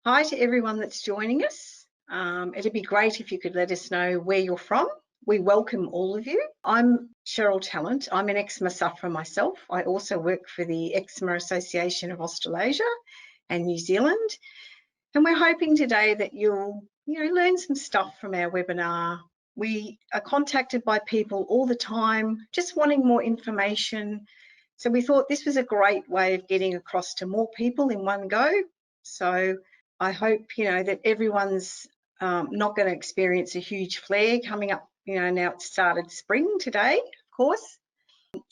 Hi to everyone that's joining us. It'd be great if you could let us know where you're from. We welcome all of you. I'm Cheryl Talent. I'm an eczema sufferer myself. I also work for the Eczema Association of Australasia and New Zealand. And we're hoping today that you'll learn some stuff from our webinar. We are contacted by people all the time just wanting more information. So we thought this was a great way of getting across to more people in one go. So I hope that everyone's not going to experience a huge flare coming up. Now it's started spring today, of course.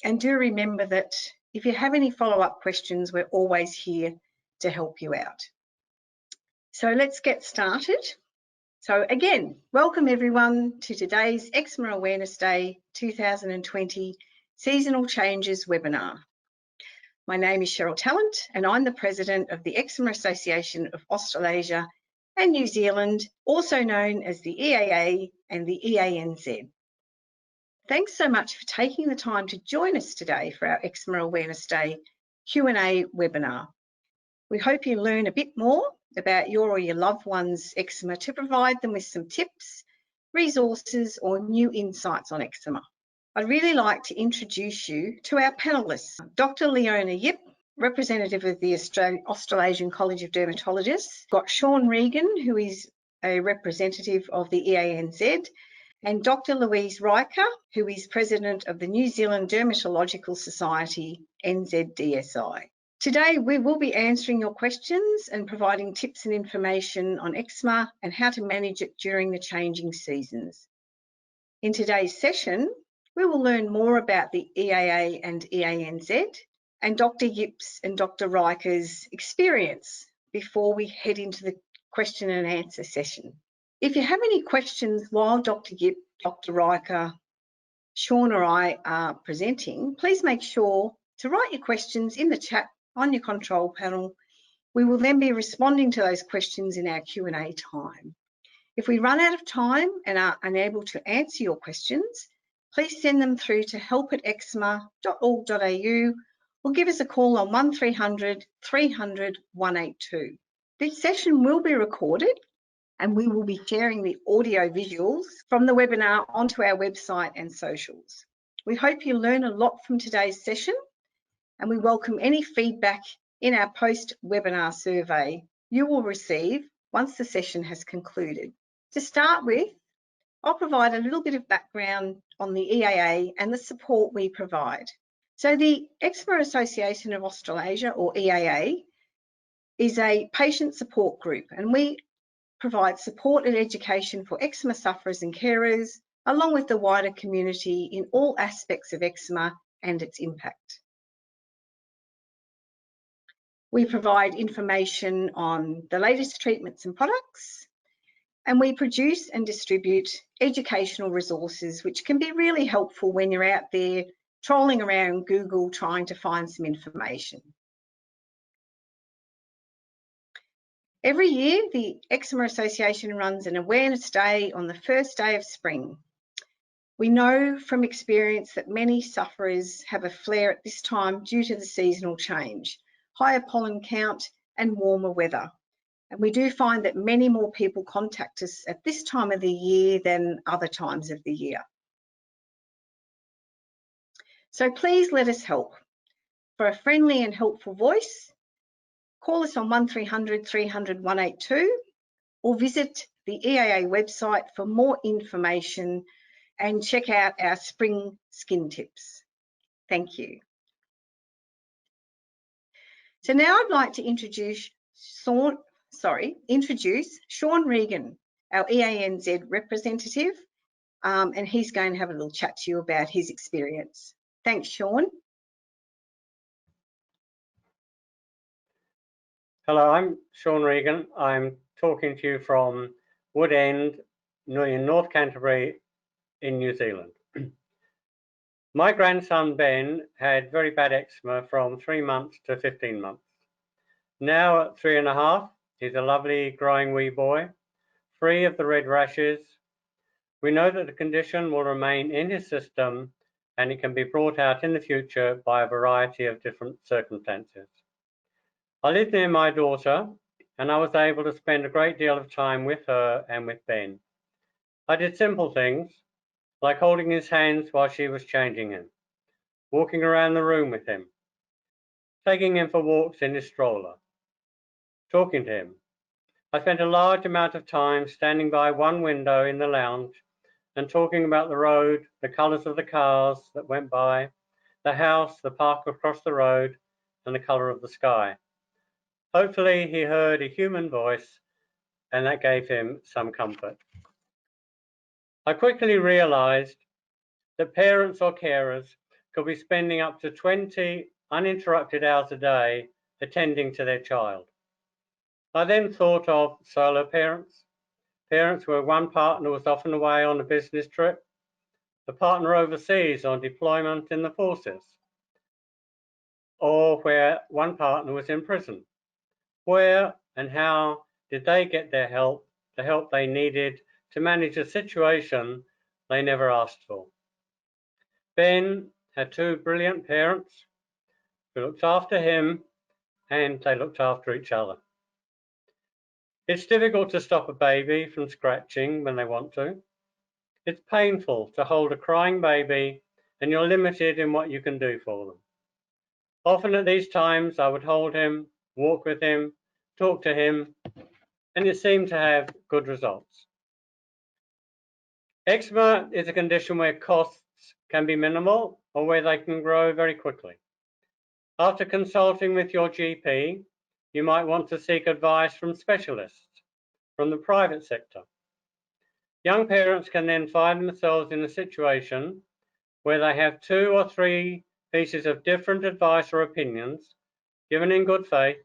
And do remember that if you have any follow-up questions, we're always here to help you out. So let's get started. So again, welcome everyone to today's Eczema Awareness Day 2020 Seasonal Changes webinar. My name is Cheryl Talent and I'm the President of the Eczema Association of Australasia and New Zealand, also known as the EAA and the eanz. Thanks so much for taking the time to join us today for our Eczema Awareness Day Q&A webinar. We hope you learn a bit more about your or your loved one's eczema to provide them with some tips, resources or new insights on eczema. I'd really like to introduce you to our panellists. Dr. Leona Yip, representative of the Australasian College of Dermatologists. Got Sean Regan, who is a representative of the eanz, and Dr. Louise Riker, who is president of the New Zealand Dermatological Society, NZDSI. Today, we will be answering your questions and providing tips and information on eczema and how to manage it during the changing seasons. In today's session, we will learn more about the EAA and eanz and Dr. Yip's and Dr. Riker's experience before we head into the question and answer session. If you have any questions while Dr. Yip, Dr. Riker, Sean or I are presenting, please make sure to write your questions in the chat on your control panel. We will then be responding to those questions in our Q&A time. If we run out of time and are unable to answer your questions, please send them through to help@eczema.org.au or give us a call on 1300 300 182. This session will be recorded and we will be sharing the audio visuals from the webinar onto our website and socials. We hope you learn a lot from today's session and we welcome any feedback in our post-webinar survey you will receive once the session has concluded. To start with, I'll provide a little bit of background on the EAA and the support we provide. So the Eczema Association of Australasia, or EAA, is a patient support group and we provide support and education for eczema sufferers and carers, along with the wider community in all aspects of eczema and its impact. We provide information on the latest treatments and products, and we produce and distribute educational resources which can be really helpful when you're out there trolling around Google trying to find some information. Every year, the Eczema Association runs an awareness day on the first day of spring. We know from experience that many sufferers have a flare at this time due to the seasonal change, higher pollen count and warmer weather. And we do find that many more people contact us at this time of the year than other times of the year. So please let us help. For a friendly and helpful voice, call us on 1300 300 182 or visit the EAA website for more information and check out our spring skin tips. Thank you. So now I'd like to introduce Sean Regan, our eanz representative, and he's going to have a little chat to you about his experience. Thanks, Sean. Hello, I'm Sean Regan. I'm talking to you from Woodend in North Canterbury in New Zealand. My grandson Ben had very bad eczema from 3 months to 15 months. Now at 3.5, he's a lovely growing wee boy, free of the red rashes. We know that the condition will remain in his system and it can be brought out in the future by a variety of different circumstances. I live near my daughter and I was able to spend a great deal of time with her and with Ben. I did simple things, like holding his hands while she was changing him, walking around the room with him, taking him for walks in his stroller, talking to him. I spent a large amount of time standing by one window in the lounge and talking about the road, the colours of the cars that went by, the house, the park across the road, and the colour of the sky. Hopefully he heard a human voice, and that gave him some comfort. I quickly realised that parents or carers could be spending up to 20 uninterrupted hours a day attending to their child. I then thought of solo parents, parents where one partner was often away on a business trip, the partner overseas on deployment in the forces, or where one partner was in prison. Where and how did they get their help, the help they needed to manage a situation they never asked for? Ben had two brilliant parents who looked after him, and they looked after each other. It's difficult to stop a baby from scratching when they want to. It's painful to hold a crying baby, and you're limited in what you can do for them. Often at these times, I would hold him, walk with him, talk to him, and it seemed to have good results. Eczema is a condition where costs can be minimal or where they can grow very quickly. After consulting with your GP, you might want to seek advice from specialists from the private sector. Young parents can then find themselves in a situation where they have 2 or 3 pieces of different advice or opinions given in good faith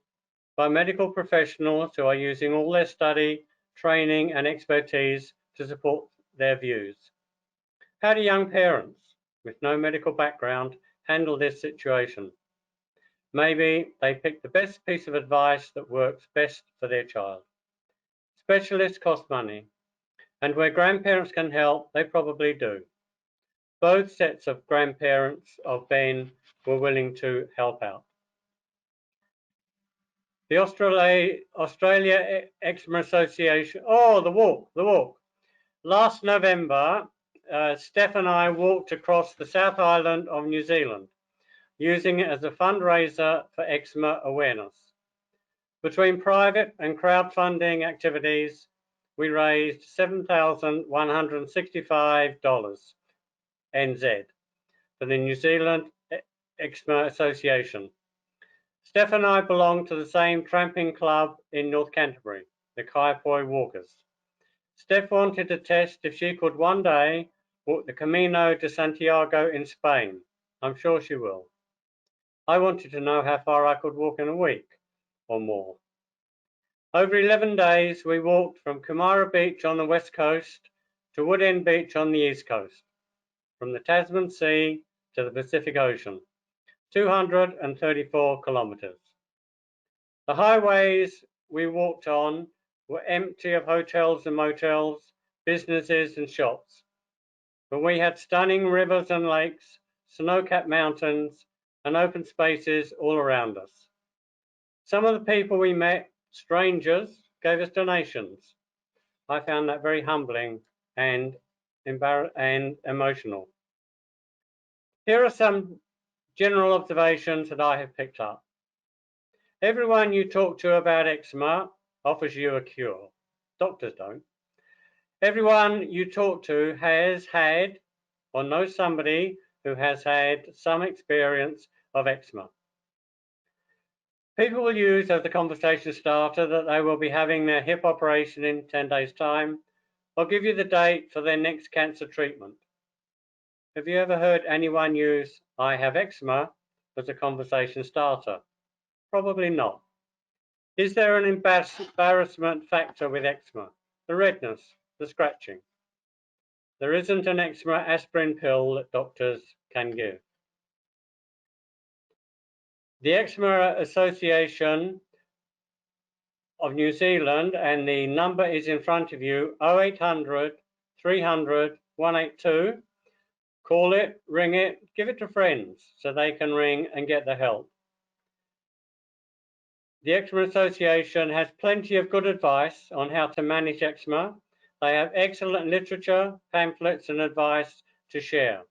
by medical professionals who are using all their study, training, and expertise to support their views. How do young parents with no medical background handle this situation? Maybe they pick the best piece of advice that works best for their child. Specialists cost money, and where grandparents can help, they probably do. Both sets of grandparents of Ben were willing to help out. The Australia Eczema Association, the walk. Last November, Steph and I walked across the South Island of New Zealand, using it as a fundraiser for eczema awareness. Between private and crowdfunding activities, we raised $7,165 NZ for the New Zealand Eczema Association. Steph and I belong to the same tramping club in North Canterbury, the Kaiapoi Walkers. Steph wanted to test if she could one day walk the Camino de Santiago in Spain. I'm sure she will. I wanted to know how far I could walk in a week or more. Over 11 days, we walked from Kumara Beach on the west coast to Woodend Beach on the east coast, from the Tasman Sea to the Pacific Ocean, 234 kilometres. The highways we walked on were empty of hotels and motels, businesses and shops, but we had stunning rivers and lakes, snow-capped mountains, and open spaces all around us. Some of the people we met, strangers, gave us donations. I found that very humbling and emotional. Here are some general observations that I have picked up. Everyone you talk to about eczema offers you a cure. Doctors don't. Everyone you talk to has had or knows somebody who has had some experience of eczema. People will use as a conversation starter that they will be having their hip operation in 10 days' time, or give you the date for their next cancer treatment. Have you ever heard anyone use "I have eczema" as a conversation starter? Probably not. Is there an embarrassment factor with eczema? The redness, the scratching. There isn't an eczema aspirin pill that doctors can give. The Eczema Association of New Zealand, and the number is in front of you, 0800 300 182. Call it, ring it, give it to friends so they can ring and get the help. The Eczema Association has plenty of good advice on how to manage eczema. They have excellent literature, pamphlets and advice to share.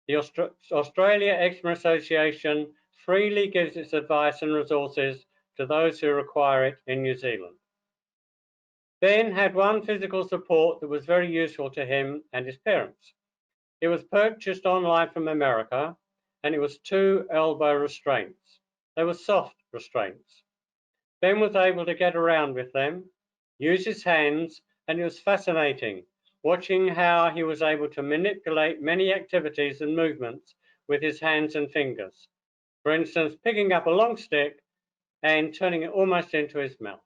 The Australia Eczema Association freely gives its advice and resources to those who require it in New Zealand. Ben had one physical support that was very useful to him and his parents. It was purchased online from America, and it was 2 elbow restraints. They were soft restraints. Ben was able to get around with them, use his hands, and it was fascinating watching how he was able to manipulate many activities and movements with his hands and fingers. For instance, picking up a long stick and turning it almost into his mouth.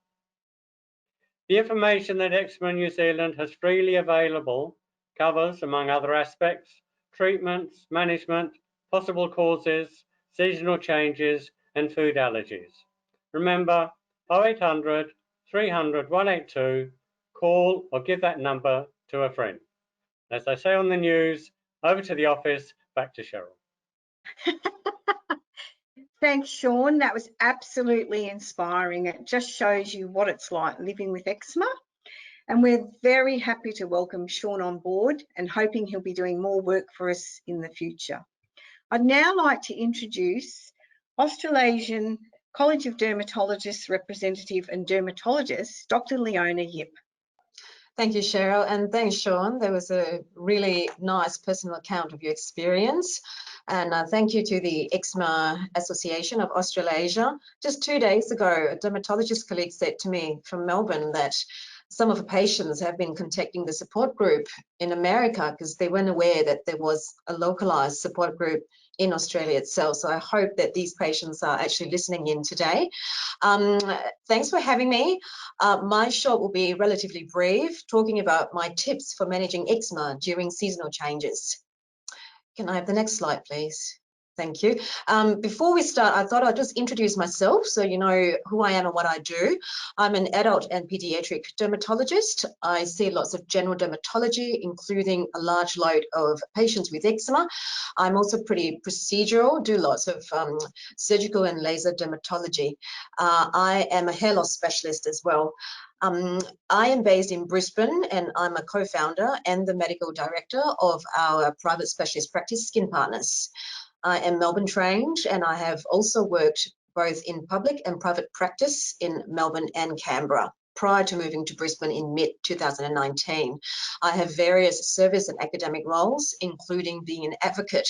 The information that Eczema New Zealand has freely available covers, among other aspects, treatments, management, possible causes, seasonal changes, and food allergies. Remember, 0800 300 182, call or give that number to a friend. As they say on the news, over to the office, back to Cheryl. Thanks, Sean. That was absolutely inspiring. It just shows you what it's like living with eczema. And we're very happy to welcome Sean on board and hoping he'll be doing more work for us in the future. I'd now like to introduce Australasian College of Dermatologists representative and dermatologist, Dr. Leona Yip. Thank you, Cheryl, and thanks, Sean. That was a really nice personal account of your experience. And thank you to the Eczema Association of Australasia. Just 2 days ago, a dermatologist colleague said to me from Melbourne that some of the patients have been contacting the support group in America because they weren't aware that there was a localized support group in Australia itself. So I hope that these patients are actually listening in today. Thanks for having me. My shot will be relatively brief, talking about my tips for managing eczema during seasonal changes. Can I have the next slide, please? Thank you. Before we start, I thought I'd just introduce myself so you know who I am and what I do. I'm an adult and pediatric dermatologist. I see lots of general dermatology, including a large load of patients with eczema. I'm also pretty procedural, do lots of surgical and laser dermatology. I am a hair loss specialist as well. I am based in Brisbane and I'm a co-founder and the medical director of our private specialist practice, Skin Partners. I am Melbourne trained and I have also worked both in public and private practice in Melbourne and Canberra prior to moving to Brisbane in mid-2019. I have various service and academic roles, including being an advocate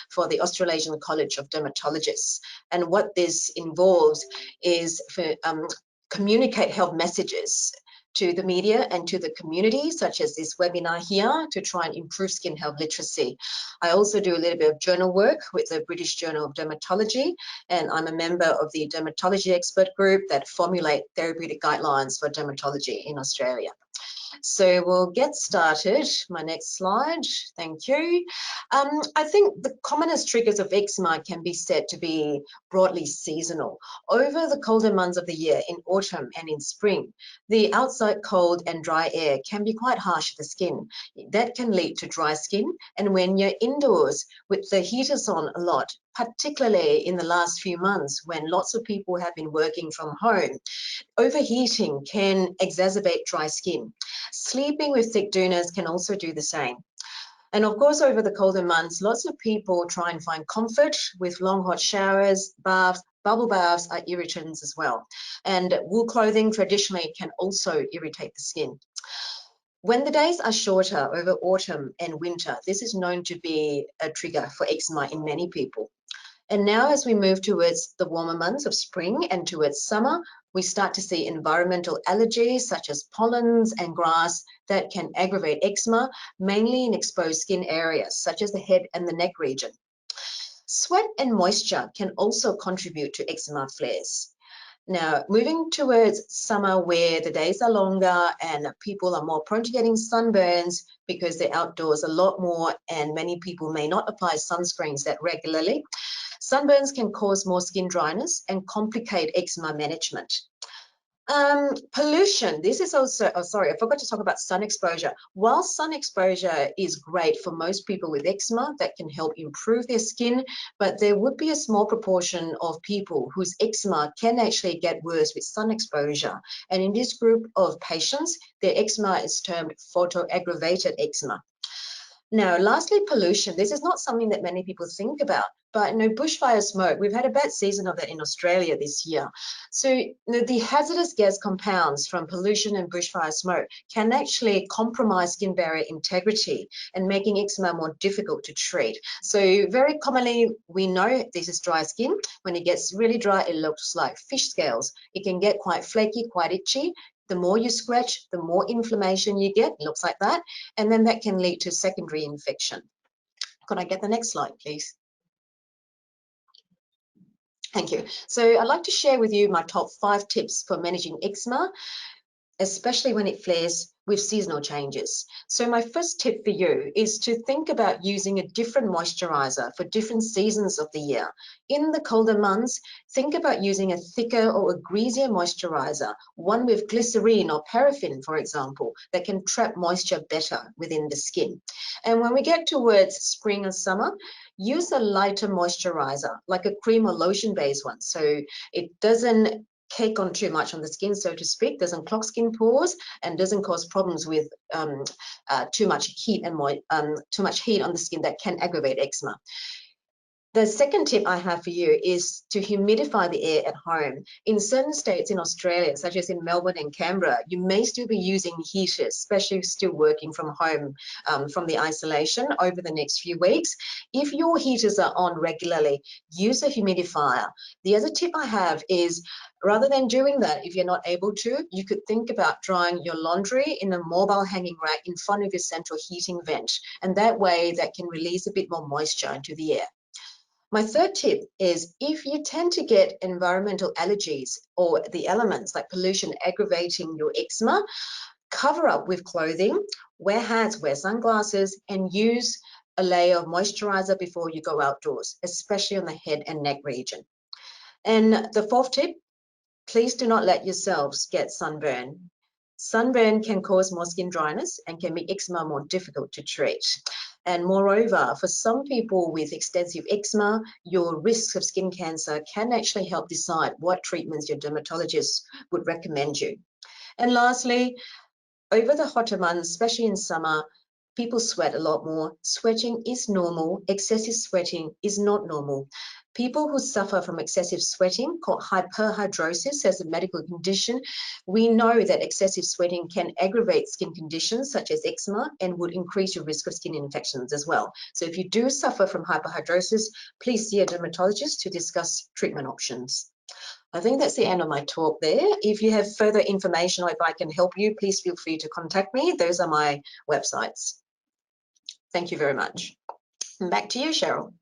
for the Australasian College of Dermatologists. And what this involves is for communicate health messages to the media and to the community, such as this webinar here, to try and improve skin health literacy. I also do a little bit of journal work with the British Journal of Dermatology, and I'm a member of the dermatology expert group that formulate therapeutic guidelines for dermatology in Australia. So we'll get started. My next slide, thank you. I think the commonest triggers of eczema can be said to be broadly seasonal. Over the colder months of the year, in autumn and in spring, the outside cold and dry air can be quite harsh to the skin. That can lead to dry skin, and when you're indoors with the heaters on a lot, particularly in the last few months when lots of people have been working from home, overheating can exacerbate dry skin. Sleeping with thick donors can also do the same. And of course, over the colder months, lots of people try and find comfort with long hot showers, baths. Bubble baths are irritants as well. And wool clothing traditionally can also irritate the skin. When the days are shorter over autumn and winter, this is known to be a trigger for eczema in many people. And now as we move towards the warmer months of spring and towards summer, we start to see environmental allergies such as pollens and grass that can aggravate eczema, mainly in exposed skin areas such as the head and the neck region. Sweat and moisture can also contribute to eczema flares. Now, moving towards summer where the days are longer and people are more prone to getting sunburns because they're outdoors a lot more and many people may not apply sunscreens that regularly, sunburns can cause more skin dryness and complicate eczema management. Pollution. This is also, oh, sorry, I forgot to talk about sun exposure. While sun exposure is great for most people with eczema, that can help improve their skin, but there would be a small proportion of people whose eczema can actually get worse with sun exposure. And in this group of patients, their eczema is termed photoaggravated eczema. Now, lastly, pollution. This is not something that many people think about, but bushfire smoke, we've had a bad season of that in Australia this year. So the hazardous gas compounds from pollution and bushfire smoke can actually compromise skin barrier integrity and making eczema more difficult to treat. So very commonly, we know this is dry skin. When it gets really dry, it looks like fish scales. It can get quite flaky, quite itchy. The more you scratch, the more inflammation you get. It looks like that. And then that can lead to secondary infection. Could I get the next slide, please? Thank you. So I'd like to share with you my top 5 tips for managing eczema, especially when it flares with seasonal changes. So my first tip for you is to think about using a different moisturizer for different seasons of the year. In the colder months, think about using a thicker or a greasier moisturizer, one with glycerine or paraffin, for example, that can trap moisture better within the skin. And when we get towards spring or summer, use a lighter moisturizer, like a cream or lotion-based one, so it doesn't cake on too much on the skin, so to speak, doesn't clog skin pores, and doesn't cause problems with too much heat and too much heat on the skin that can aggravate eczema. The second tip I have for you is to humidify the air at home. In certain states in Australia, such as in Melbourne and Canberra, you may still be using heaters, especially still working from home from the isolation over the next few weeks. If your heaters are on regularly, use a humidifier. The other tip I have is, rather than doing that, if you're not able to, you could think about drying your laundry in a mobile hanging rack in front of your central heating vent. And that way that can release a bit more moisture into the air. My third tip is, if you tend to get environmental allergies or the elements like pollution aggravating your eczema, cover up with clothing, wear hats, wear sunglasses, and use a layer of moisturizer before you go outdoors, especially on the head and neck region. And the fourth tip, please do not let yourselves get sunburn. Sunburn can cause more skin dryness and can make eczema more difficult to treat. And moreover, for some people with extensive eczema, your risks of skin cancer can actually help decide what treatments your dermatologist would recommend you. And lastly, over the hotter months, especially in summer, people sweat a lot more. Sweating is normal. Excessive sweating is not normal. People who suffer from excessive sweating, called hyperhidrosis as a medical condition, we know that excessive sweating can aggravate skin conditions such as eczema and would increase your risk of skin infections as well. So if you do suffer from hyperhidrosis, please see a dermatologist to discuss treatment options. I think that's the end of my talk there. If you have further information or if I can help you, please feel free to contact me. Those are my websites. Thank you very much. And back to you, Cheryl.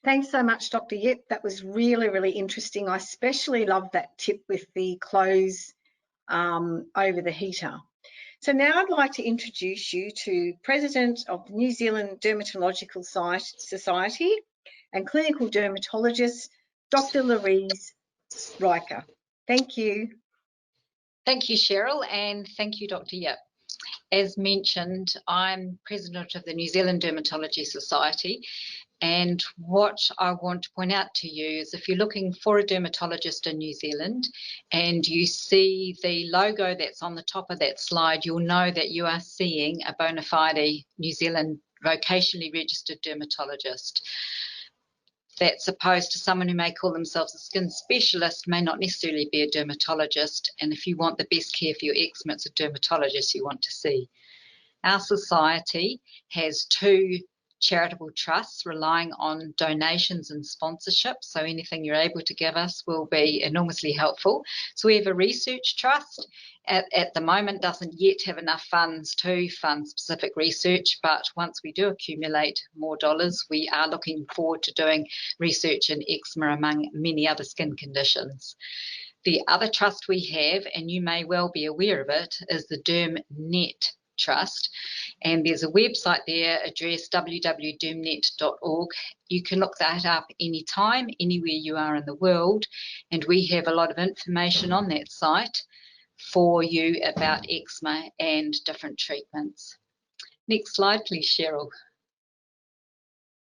Thanks so much, Dr. Yip. That was really, really interesting. I especially love that tip with the clothes over the heater. So now I'd like to introduce you to President of the New Zealand Dermatological Society and clinical dermatologist, Dr. Louise Riker. Thank you. Thank you, Cheryl, and thank you, Dr. Yip. As mentioned, I'm President of the New Zealand Dermatology Society, and what I want to point out to you is, if you're looking for a dermatologist in New Zealand and you see the logo that's on the top of that slide, you'll know that you are seeing a bona fide New Zealand vocationally registered dermatologist. That's opposed to someone who may call themselves a skin specialist, may not necessarily be a dermatologist. And if you want the best care for your eczema, it's a dermatologist you want to see. Our society has 2 charitable trusts relying on donations and sponsorship. So anything you're able to give us will be enormously helpful. So we have a research trust. At the moment doesn't yet have enough funds to fund specific research, but once we do accumulate more dollars, we are looking forward to doing research in eczema among many other skin conditions. The other trust we have, and you may well be aware of it, is the DermNet Trust. And there's a website there, address www.dermnet.org. You can look that up anytime, anywhere you are in the world, and we have a lot of information on that site for you about eczema and different treatments. Next slide, please, Cheryl.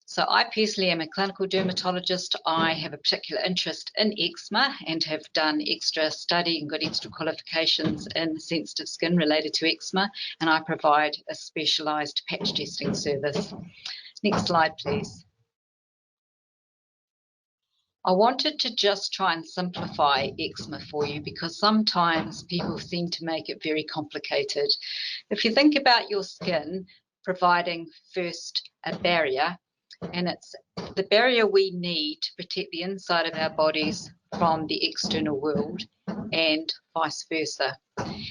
So I personally am a clinical dermatologist. I have a particular interest in eczema and have done extra study and got extra qualifications in sensitive skin related to eczema, and I provide a specialised patch testing service. Next slide, please. I wanted to just try and simplify eczema for you because sometimes people seem to make it very complicated. If you think about your skin providing first a barrier, and it's the barrier we need to protect the inside of our bodies from the external world and vice versa.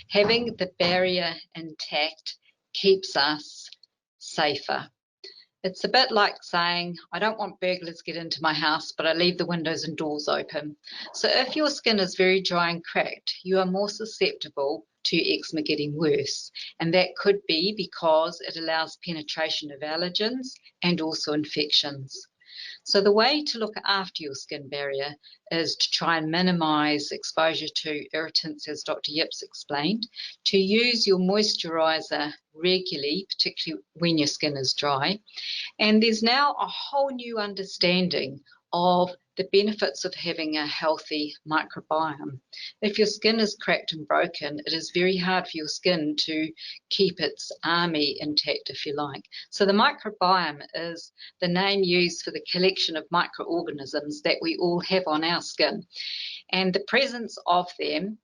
Having the barrier intact keeps us safer. It's a bit like saying, I don't want burglars to get into my house, but I leave the windows and doors open. So if your skin is very dry and cracked, you are more susceptible to eczema getting worse. And that could be because it allows penetration of allergens and also infections. So the way to look after your skin barrier is to try and minimise exposure to irritants, as Dr. Yips explained, to use your moisturiser regularly, particularly when your skin is dry. And there's now a whole new understanding of the benefits of having a healthy microbiome. If your skin is cracked and broken, it is very hard for your skin to keep its army intact, if you like. So the microbiome is the name used for the collection of microorganisms that we all have on our skin. And the presence of them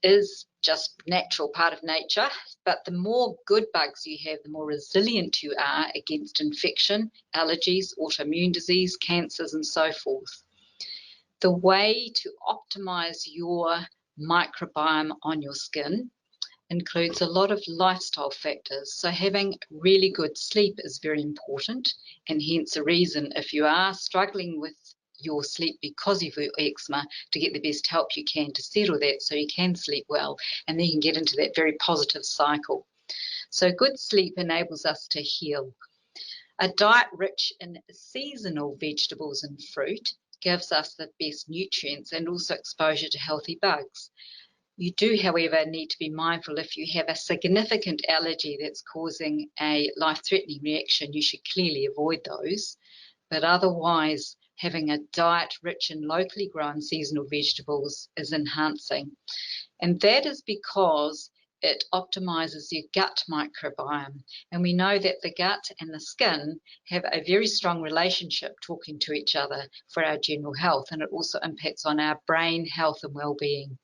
is just natural part of nature, but the more good bugs you have, the more resilient you are against infection, allergies, autoimmune disease, cancers, and so forth. The way to optimize your microbiome on your skin includes a lot of lifestyle factors. So having really good sleep is very important, and hence a reason if you are struggling with your sleep because of your eczema, to get the best help you can to settle that so you can sleep well, and then you can get into that very positive cycle. So good sleep enables us to heal. A diet rich in seasonal vegetables and fruit gives us the best nutrients and also exposure to healthy bugs. You do, however, need to be mindful if you have a significant allergy that's causing a life-threatening reaction, you should clearly avoid those. But otherwise, having a diet rich in locally grown seasonal vegetables is enhancing. And that is because it optimizes your gut microbiome. And we know that the gut and the skin have a very strong relationship talking to each other for our general health, and it also impacts on our brain health and well-being.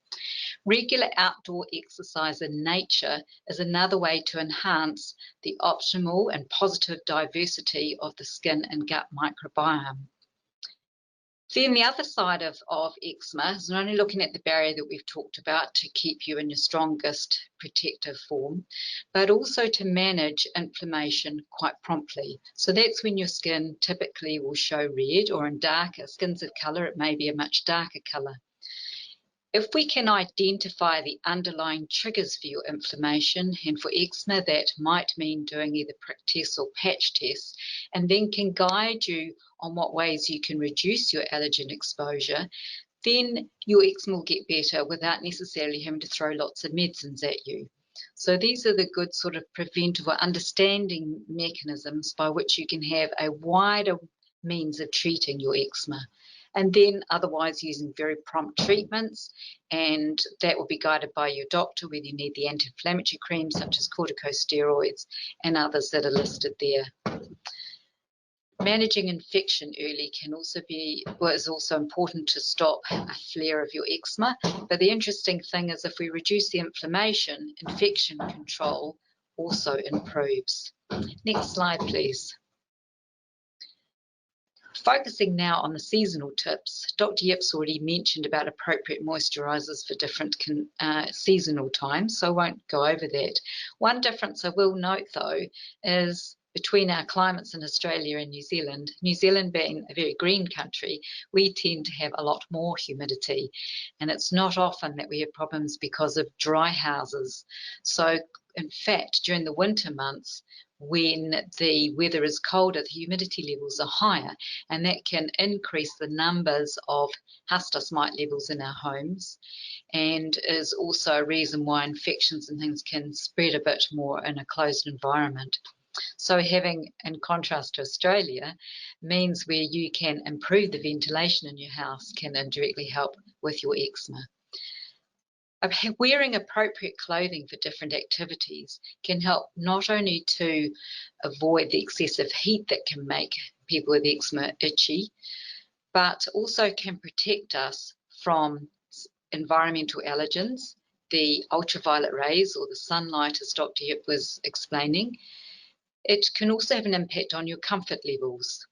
Regular outdoor exercise in nature is another way to enhance the optimal and positive diversity of the skin and gut microbiome. Then the other side of eczema is not only looking at the barrier that we've talked about to keep you in your strongest protective form, but also to manage inflammation quite promptly. So that's when your skin typically will show red, or in darker skins of colour, it may be a much darker colour. If we can identify the underlying triggers for your inflammation, and for eczema that might mean doing either prick tests or patch tests, and then can guide you on what ways you can reduce your allergen exposure, then your eczema will get better without necessarily having to throw lots of medicines at you. So these are the good sort of preventive or understanding mechanisms by which you can have a wider means of treating your eczema. And then otherwise using very prompt treatments, and that will be guided by your doctor whether you need the anti-inflammatory creams such as corticosteroids and others that are listed there. Managing infection early can also be, well, is also important to stop a flare of your eczema. But the interesting thing is if we reduce the inflammation, infection control also improves. Next slide, please. Focusing now on the seasonal tips, Dr. Yips already mentioned about appropriate moisturisers for different seasonal times, so I won't go over that. One difference I will note though is between our climates in Australia and New Zealand, New Zealand being a very green country, we tend to have a lot more humidity. And it's not often that we have problems because of dry houses. So in fact, during the winter months, when the weather is colder, the humidity levels are higher, and that can increase the numbers of house dust mite levels in our homes, and is also a reason why infections and things can spread a bit more in a closed environment. So having, in contrast to Australia, means where you can improve the ventilation in your house can indirectly help with your eczema. Wearing appropriate clothing for different activities can help not only to avoid the excessive heat that can make people with eczema itchy, but also can protect us from environmental allergens, the ultraviolet rays or the sunlight, as Dr. Yip was explaining. It can also have an impact on your comfort levels.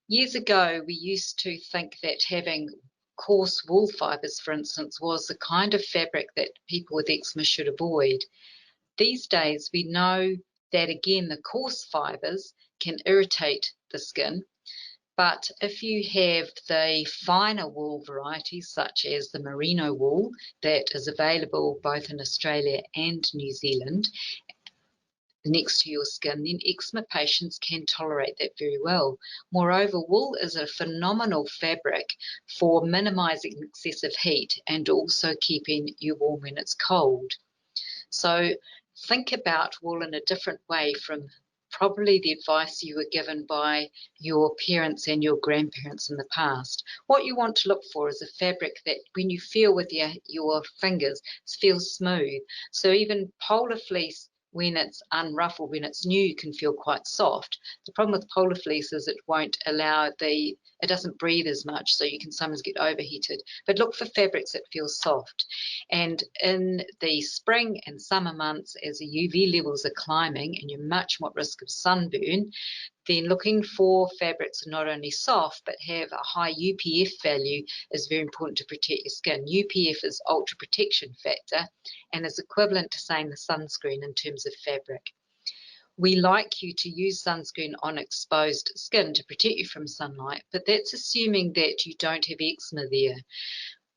Years ago, we used to think that having coarse wool fibres, for instance, was the kind of fabric that people with eczema should avoid. These days, we know that, again, the coarse fibres can irritate the skin, but if you have the finer wool varieties, such as the merino wool that is available both in Australia and New Zealand, next to your skin, then eczema patients can tolerate that very well. Moreover, wool is a phenomenal fabric for minimising excessive heat and also keeping you warm when it's cold. So think about wool in a different way from probably the advice you were given by your parents and your grandparents in the past. What you want to look for is a fabric that when you feel with your fingers, feels smooth. So even polar fleece, when it's unruffled, when it's new, can feel quite soft. The problem with polar fleece is it won't allow it doesn't breathe as much, so you can sometimes get overheated. But look for fabrics that feel soft. And in the spring and summer months, as the UV levels are climbing and you're much more at risk of sunburn, then looking for fabrics that are not only soft but have a high UPF value is very important to protect your skin. UPF is ultra protection factor and is equivalent to saying the sunscreen in terms of fabric. We like you to use sunscreen on exposed skin to protect you from sunlight, but that's assuming that you don't have eczema there.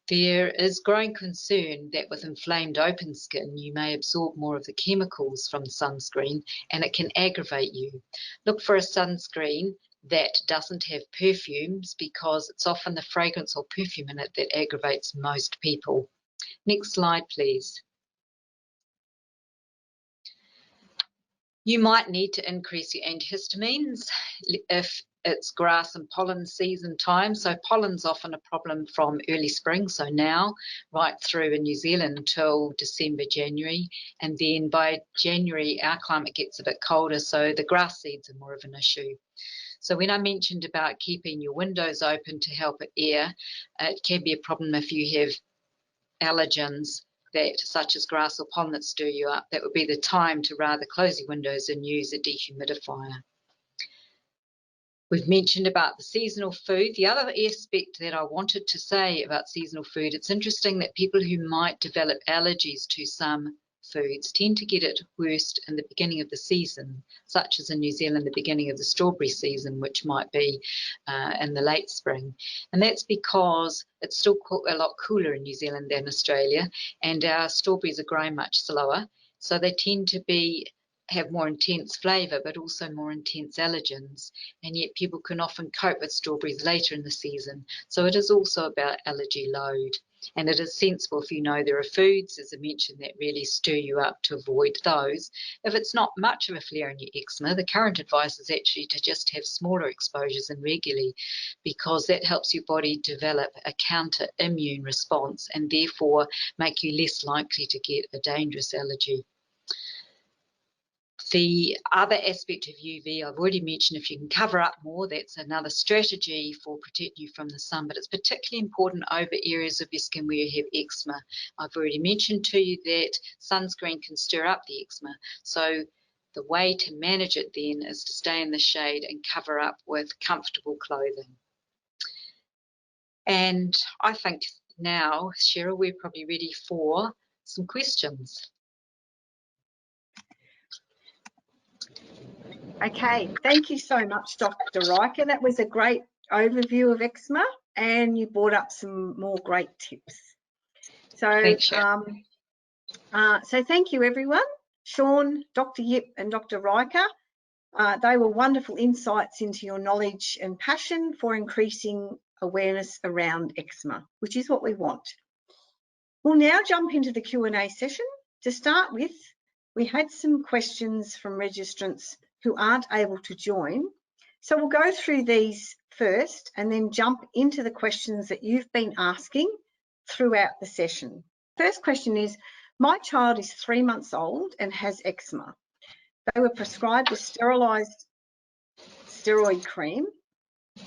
There is growing concern that with inflamed open skin, you may absorb more of the chemicals from sunscreen and it can aggravate you. Look for a sunscreen that doesn't have perfumes because it's often the fragrance or perfume in it that aggravates most people. Next slide, please. You might need to increase your antihistamines if it's grass and pollen season time. So pollen's often a problem from early spring, so now right through in New Zealand until December, January. And then by January, our climate gets a bit colder, so the grass seeds are more of an issue. So when I mentioned about keeping your windows open to help air, it can be a problem if you have allergens such as grass or pollen that stir you up. That would be the time to rather close your windows and use a dehumidifier. We've mentioned about the seasonal food. The other aspect that I wanted to say about seasonal food, it's interesting that people who might develop allergies to some foods tend to get it worst in the beginning of the season, such as in New Zealand, the beginning of the strawberry season, which might be in the late spring. And that's because it's still a lot cooler in New Zealand than Australia, and our strawberries are growing much slower, so they tend to have more intense flavour, but also more intense allergens, and yet people can often cope with strawberries later in the season. So it is also about allergy load, and it is sensible if you know there are foods, as I mentioned, that really stir you up to avoid those. If it's not much of a flare in your eczema, the current advice is actually to just have smaller exposures and regularly, because that helps your body develop a counter-immune response and therefore make you less likely to get a dangerous allergy. The other aspect of UV, I've already mentioned, if you can cover up more, that's another strategy for protecting you from the sun, but it's particularly important over areas of your skin where you have eczema. I've already mentioned to you that sunscreen can stir up the eczema, so the way to manage it then is to stay in the shade and cover up with comfortable clothing. And I think now, Cheryl, we're probably ready for some questions. Okay, thank you so much, Dr. Riker. That was a great overview of eczema, and you brought up some more great tips. So, Thanks, Cheryl. so thank you, everyone. Sean, Dr. Yip, and Dr. Riker. They were wonderful insights into your knowledge and passion for increasing awareness around eczema, which is what we want. We'll now jump into the Q&A session. To start with, we had some questions from registrants who aren't able to join. So we'll go through these first and then jump into the questions that you've been asking throughout the session. First question is, my child is 3 months old and has eczema. They were prescribed a sterilised steroid cream.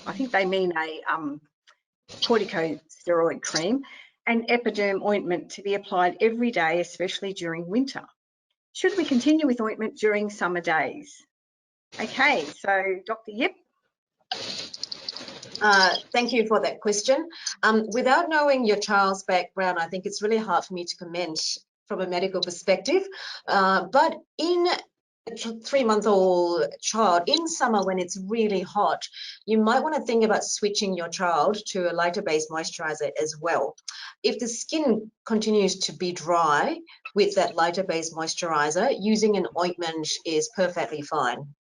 I think they mean a corticosteroid cream and epiderm ointment to be applied every day, especially during winter. Should we continue with ointment during summer days? Okay, so Dr. Yip. Thank you for that question. Without knowing your child's background, I think it's really hard for me to comment from a medical perspective. But in a 3-month-old child, in summer when it's really hot, you might want to think about switching your child to a lighter based moisturizer as well. If the skin continues to be dry with that lighter based moisturizer, using an ointment is perfectly fine.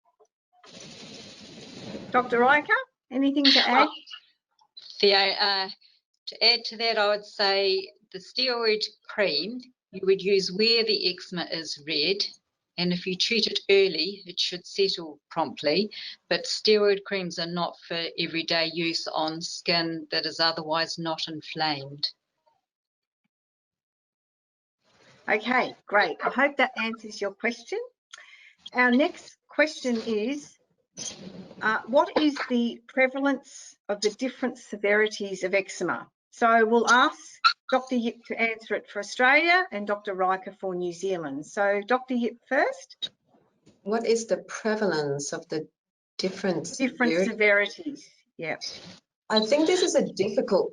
Dr. Riker, anything to add? To add to that, I would say the steroid cream you would use where the eczema is red, and if you treat it early, it should settle promptly. But steroid creams are not for everyday use on skin that is otherwise not inflamed. Okay, great. I hope that answers your question. Our next question is, what is the prevalence of the different severities of eczema? So we'll ask Dr. Yip to answer it for Australia and Dr. Riker for New Zealand. So Dr. Yip first. What is the prevalence of the different severities? Yeah. I think this is a difficult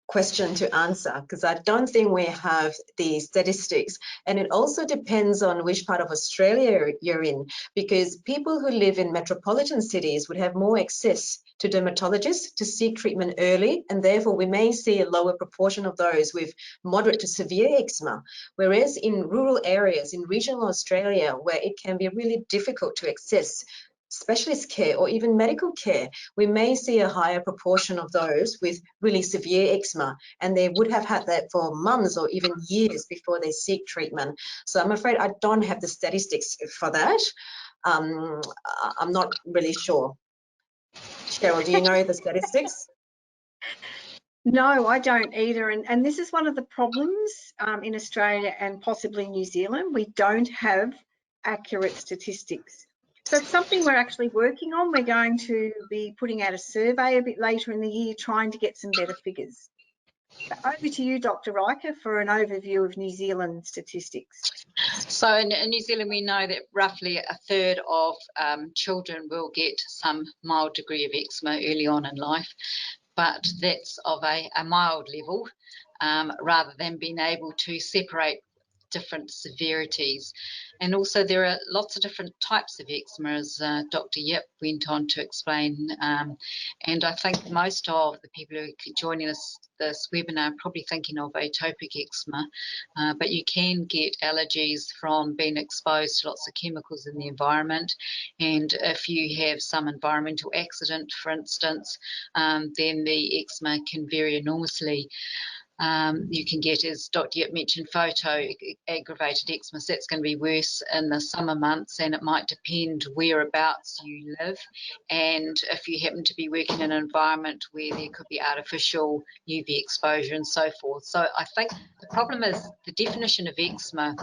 question to answer because I don't think we have the statistics, and it also depends on which part of Australia you're in, because people who live in metropolitan cities would have more access to dermatologists to seek treatment early, and therefore we may see a lower proportion of those with moderate to severe eczema, whereas in rural areas in regional Australia where it can be really difficult to access specialist care or even medical care, we may see a higher proportion of those with really severe eczema, and they would have had that for months or even years before they seek treatment. So I'm afraid I don't have the statistics for that. I'm not really sure. Cheryl, do you know the statistics? No, I don't either. And this is one of the problems in Australia and possibly New Zealand. We don't have accurate statistics. So it's something we're actually working on. We're going to be putting out a survey a bit later in the year, trying to get some better figures. But over to you, Dr. Riker, for an overview of New Zealand statistics. So in New Zealand, we know that roughly a third of children will get some mild degree of eczema early on in life, but that's of a mild level rather than being able to separate different severities. And also there are lots of different types of eczema, as Dr. Yip went on to explain. And I think most of the people who are joining us this webinar are probably thinking of atopic eczema, but you can get allergies from being exposed to lots of chemicals in the environment. And if you have some environmental accident, for instance, then the eczema can vary enormously. You can get, as Dr. Yip mentioned, photo-aggravated eczema. So that's going to be worse in the summer months, and it might depend whereabouts you live and if you happen to be working in an environment where there could be artificial UV exposure and so forth. So I think the problem is the definition of eczema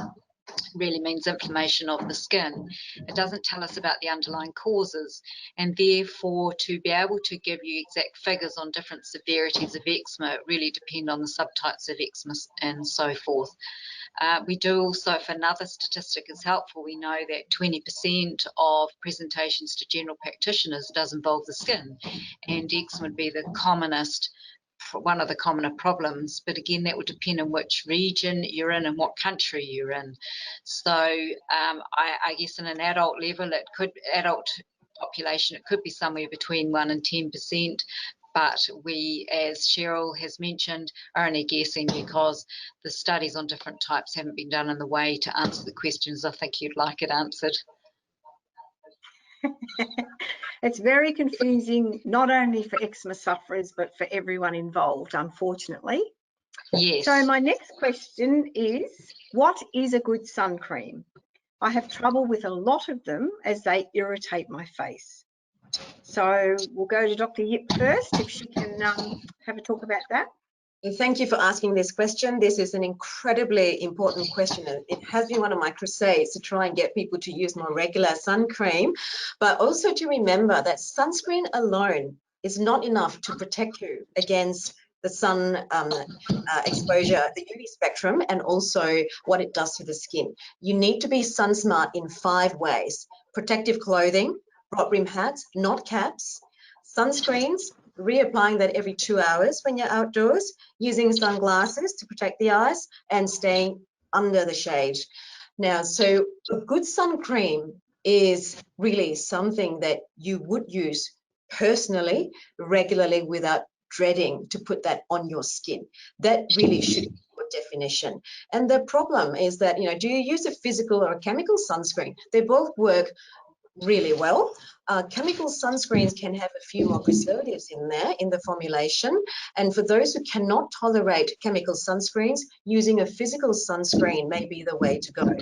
really means inflammation of the skin. It doesn't tell us about the underlying causes, and therefore to be able to give you exact figures on different severities of eczema really depend on the subtypes of eczema and so forth. We do also, if another statistic is helpful, we know that 20% of presentations to general practitioners does involve the skin, and eczema would be the commonest, one of the commoner problems, but again that would depend on which region you're in and what country you're in. So I guess in an adult level, adult population, it could be somewhere between 1 and 10%. But we, as Cheryl has mentioned, are only guessing because the studies on different types haven't been done in the way to answer the questions I think you'd like it answered. It's very confusing, not only for eczema sufferers, but for everyone involved, unfortunately. Yes. So my next question is, what is a good sun cream? I have trouble with a lot of them as they irritate my face. So we'll go to Dr. Yip first, if she can have a talk about that. Thank you for asking this question. This is an incredibly important question. It has been one of my crusades to try and get people to use more regular sun cream, but also to remember that sunscreen alone is not enough to protect you against the sun exposure, the UV spectrum, and also what it does to the skin. You need to be sun smart in 5 ways: protective clothing, broad brim hats, not caps, sunscreens, reapplying that every 2 hours when you're outdoors, using sunglasses to protect the eyes, and staying under the shade. Now, so a good sun cream is really something that you would use personally, regularly, without dreading to put that on your skin. That really should be your definition. And the problem is that, you know, do you use a physical or a chemical sunscreen? They both work really well. Chemical sunscreens can have a few more preservatives in there in the formulation, and for those who cannot tolerate chemical sunscreens, using a physical sunscreen may be the way to go.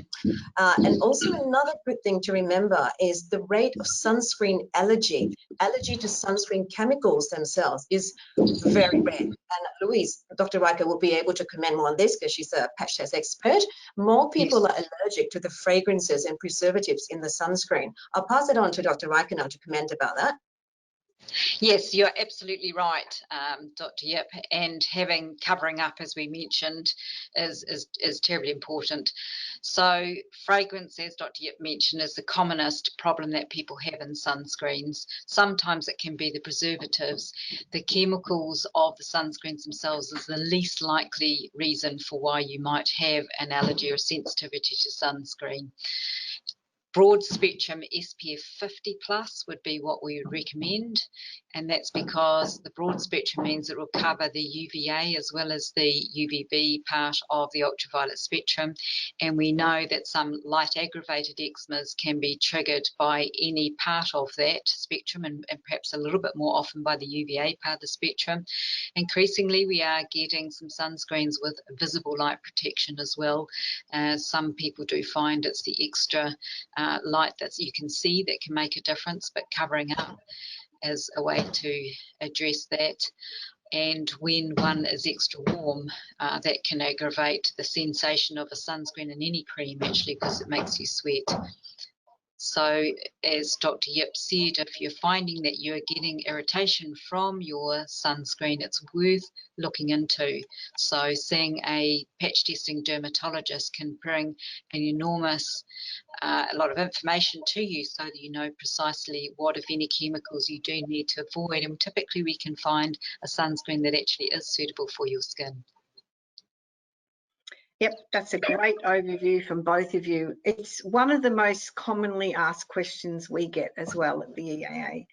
And also another good thing to remember is the rate of sunscreen allergy. Allergy to sunscreen chemicals themselves is very rare. And Louise, Dr. Riker will be able to comment more on this because she's a patch test expert. More people are allergic to the fragrances and preservatives in the sunscreen. I'll pass it on to Dr. Riker now to comment about that. Yes, you're absolutely right, Dr. Yip, and covering up, as we mentioned, is terribly important. So fragrance, as Dr. Yip mentioned, is the commonest problem that people have in sunscreens. Sometimes it can be the preservatives. The chemicals of the sunscreens themselves is the least likely reason for why you might have an allergy or sensitivity to sunscreen. Broad spectrum SPF 50 plus would be what we would recommend, and that's because the broad spectrum means it will cover the UVA as well as the UVB part of the ultraviolet spectrum, and we know that some light aggravated eczemas can be triggered by any part of that spectrum, and perhaps a little bit more often by the UVA part of the spectrum. Increasingly, we are getting some sunscreens with visible light protection as well. Some people do find it's the extra light that you can see that can make a difference, but covering up is a way to address that. And when one is extra warm, that can aggravate the sensation of a sunscreen in any cream, actually, because it makes you sweat. So as Dr. Yip said, if you're finding that you're getting irritation from your sunscreen, it's worth looking into. So seeing a patch testing dermatologist can bring an enormous a lot of information to you so that you know precisely what, if any, chemicals you do need to avoid. And typically we can find a sunscreen that actually is suitable for your skin. Yep, that's a great overview from both of you. It's one of the most commonly asked questions we get as well at the EAA.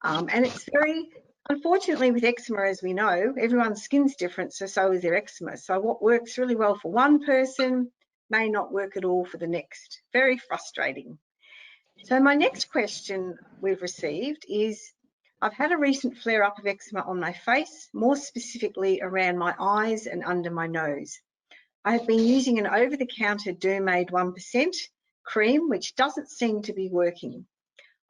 And it's very, unfortunately with eczema, as we know, everyone's skin's different, so is their eczema. So what works really well for one person may not work at all for the next. Very frustrating. So my next question we've received is, I've had a recent flare-up of eczema on my face, more specifically around my eyes and under my nose. I have been using an over-the-counter Dermaid 1% cream, which doesn't seem to be working.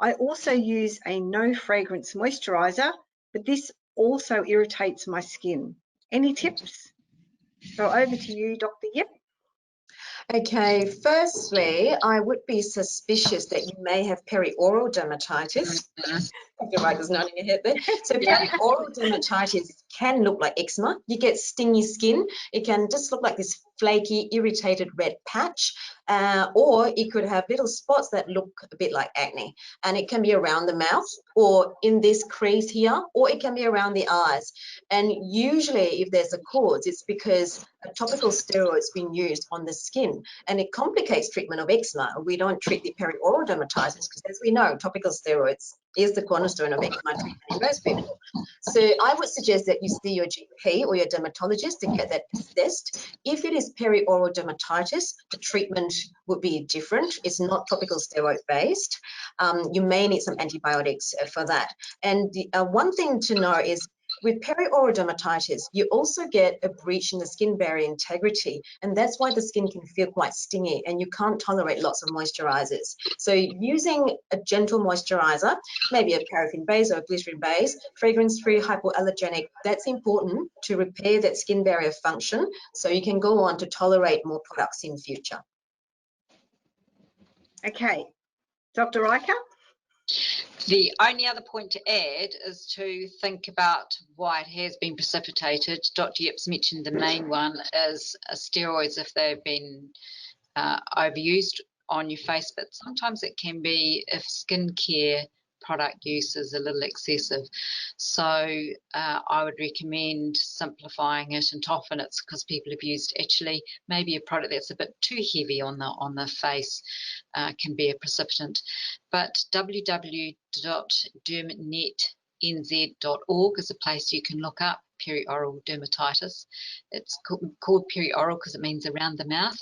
I also use a no fragrance moisturizer, but this also irritates my skin. Any tips? So over to you, Dr. Yip. Okay, firstly, I would be suspicious that you may have perioral dermatitis. Dr. Riker's nodding your head there. So perioral dermatitis can look like eczema. You get stingy skin. It can just look like this flaky, irritated red patch, or it could have little spots that look a bit like acne, and it can be around the mouth or in this crease here, or it can be around the eyes. And usually if there's a cause, it's because a topical steroid's been used on the skin, and it complicates treatment of eczema. We don't treat the perioral dermatitis because, as we know, topical steroids is the cornerstone of eczema treatment in most people. So I would suggest that you see your GP or your dermatologist to get that assessed. If it is perioral dermatitis, the treatment would be different. It's not topical steroid based. You may need some antibiotics for that. And the, one thing to know is, with perioral dermatitis, you also get a breach in the skin barrier integrity, and that's why the skin can feel quite stingy and you can't tolerate lots of moisturizers. So using a gentle moisturizer, maybe a paraffin base or a glycerin base, fragrance-free, hypoallergenic, that's important to repair that skin barrier function so you can go on to tolerate more products in future. Okay, Dr. Riker? The only other point to add is to think about why it has been precipitated. Dr. Yip's mentioned the main one is steroids if they've been overused on your face, but sometimes it can be if skincare product use is a little excessive. So I would recommend simplifying it, and often it's because people have used actually maybe a product that's a bit too heavy on the face can be a precipitant. But www.dermnetnz.org is a place you can look up perioral dermatitis. It's called perioral because it means around the mouth.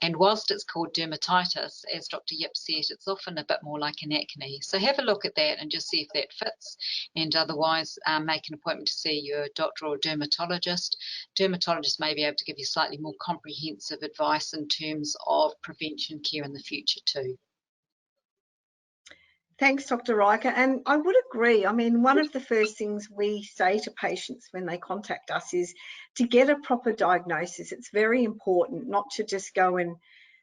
And whilst it's called dermatitis, as Dr. Yip said, it's often a bit more like an acne. So have a look at that and just see if that fits. And otherwise, make an appointment to see your doctor or dermatologist. Dermatologists may be able to give you slightly more comprehensive advice in terms of prevention care in the future too. Thanks, Dr. Riker. And I would agree. I mean, one of the first things we say to patients when they contact us is to get a proper diagnosis. It's very important not to just go and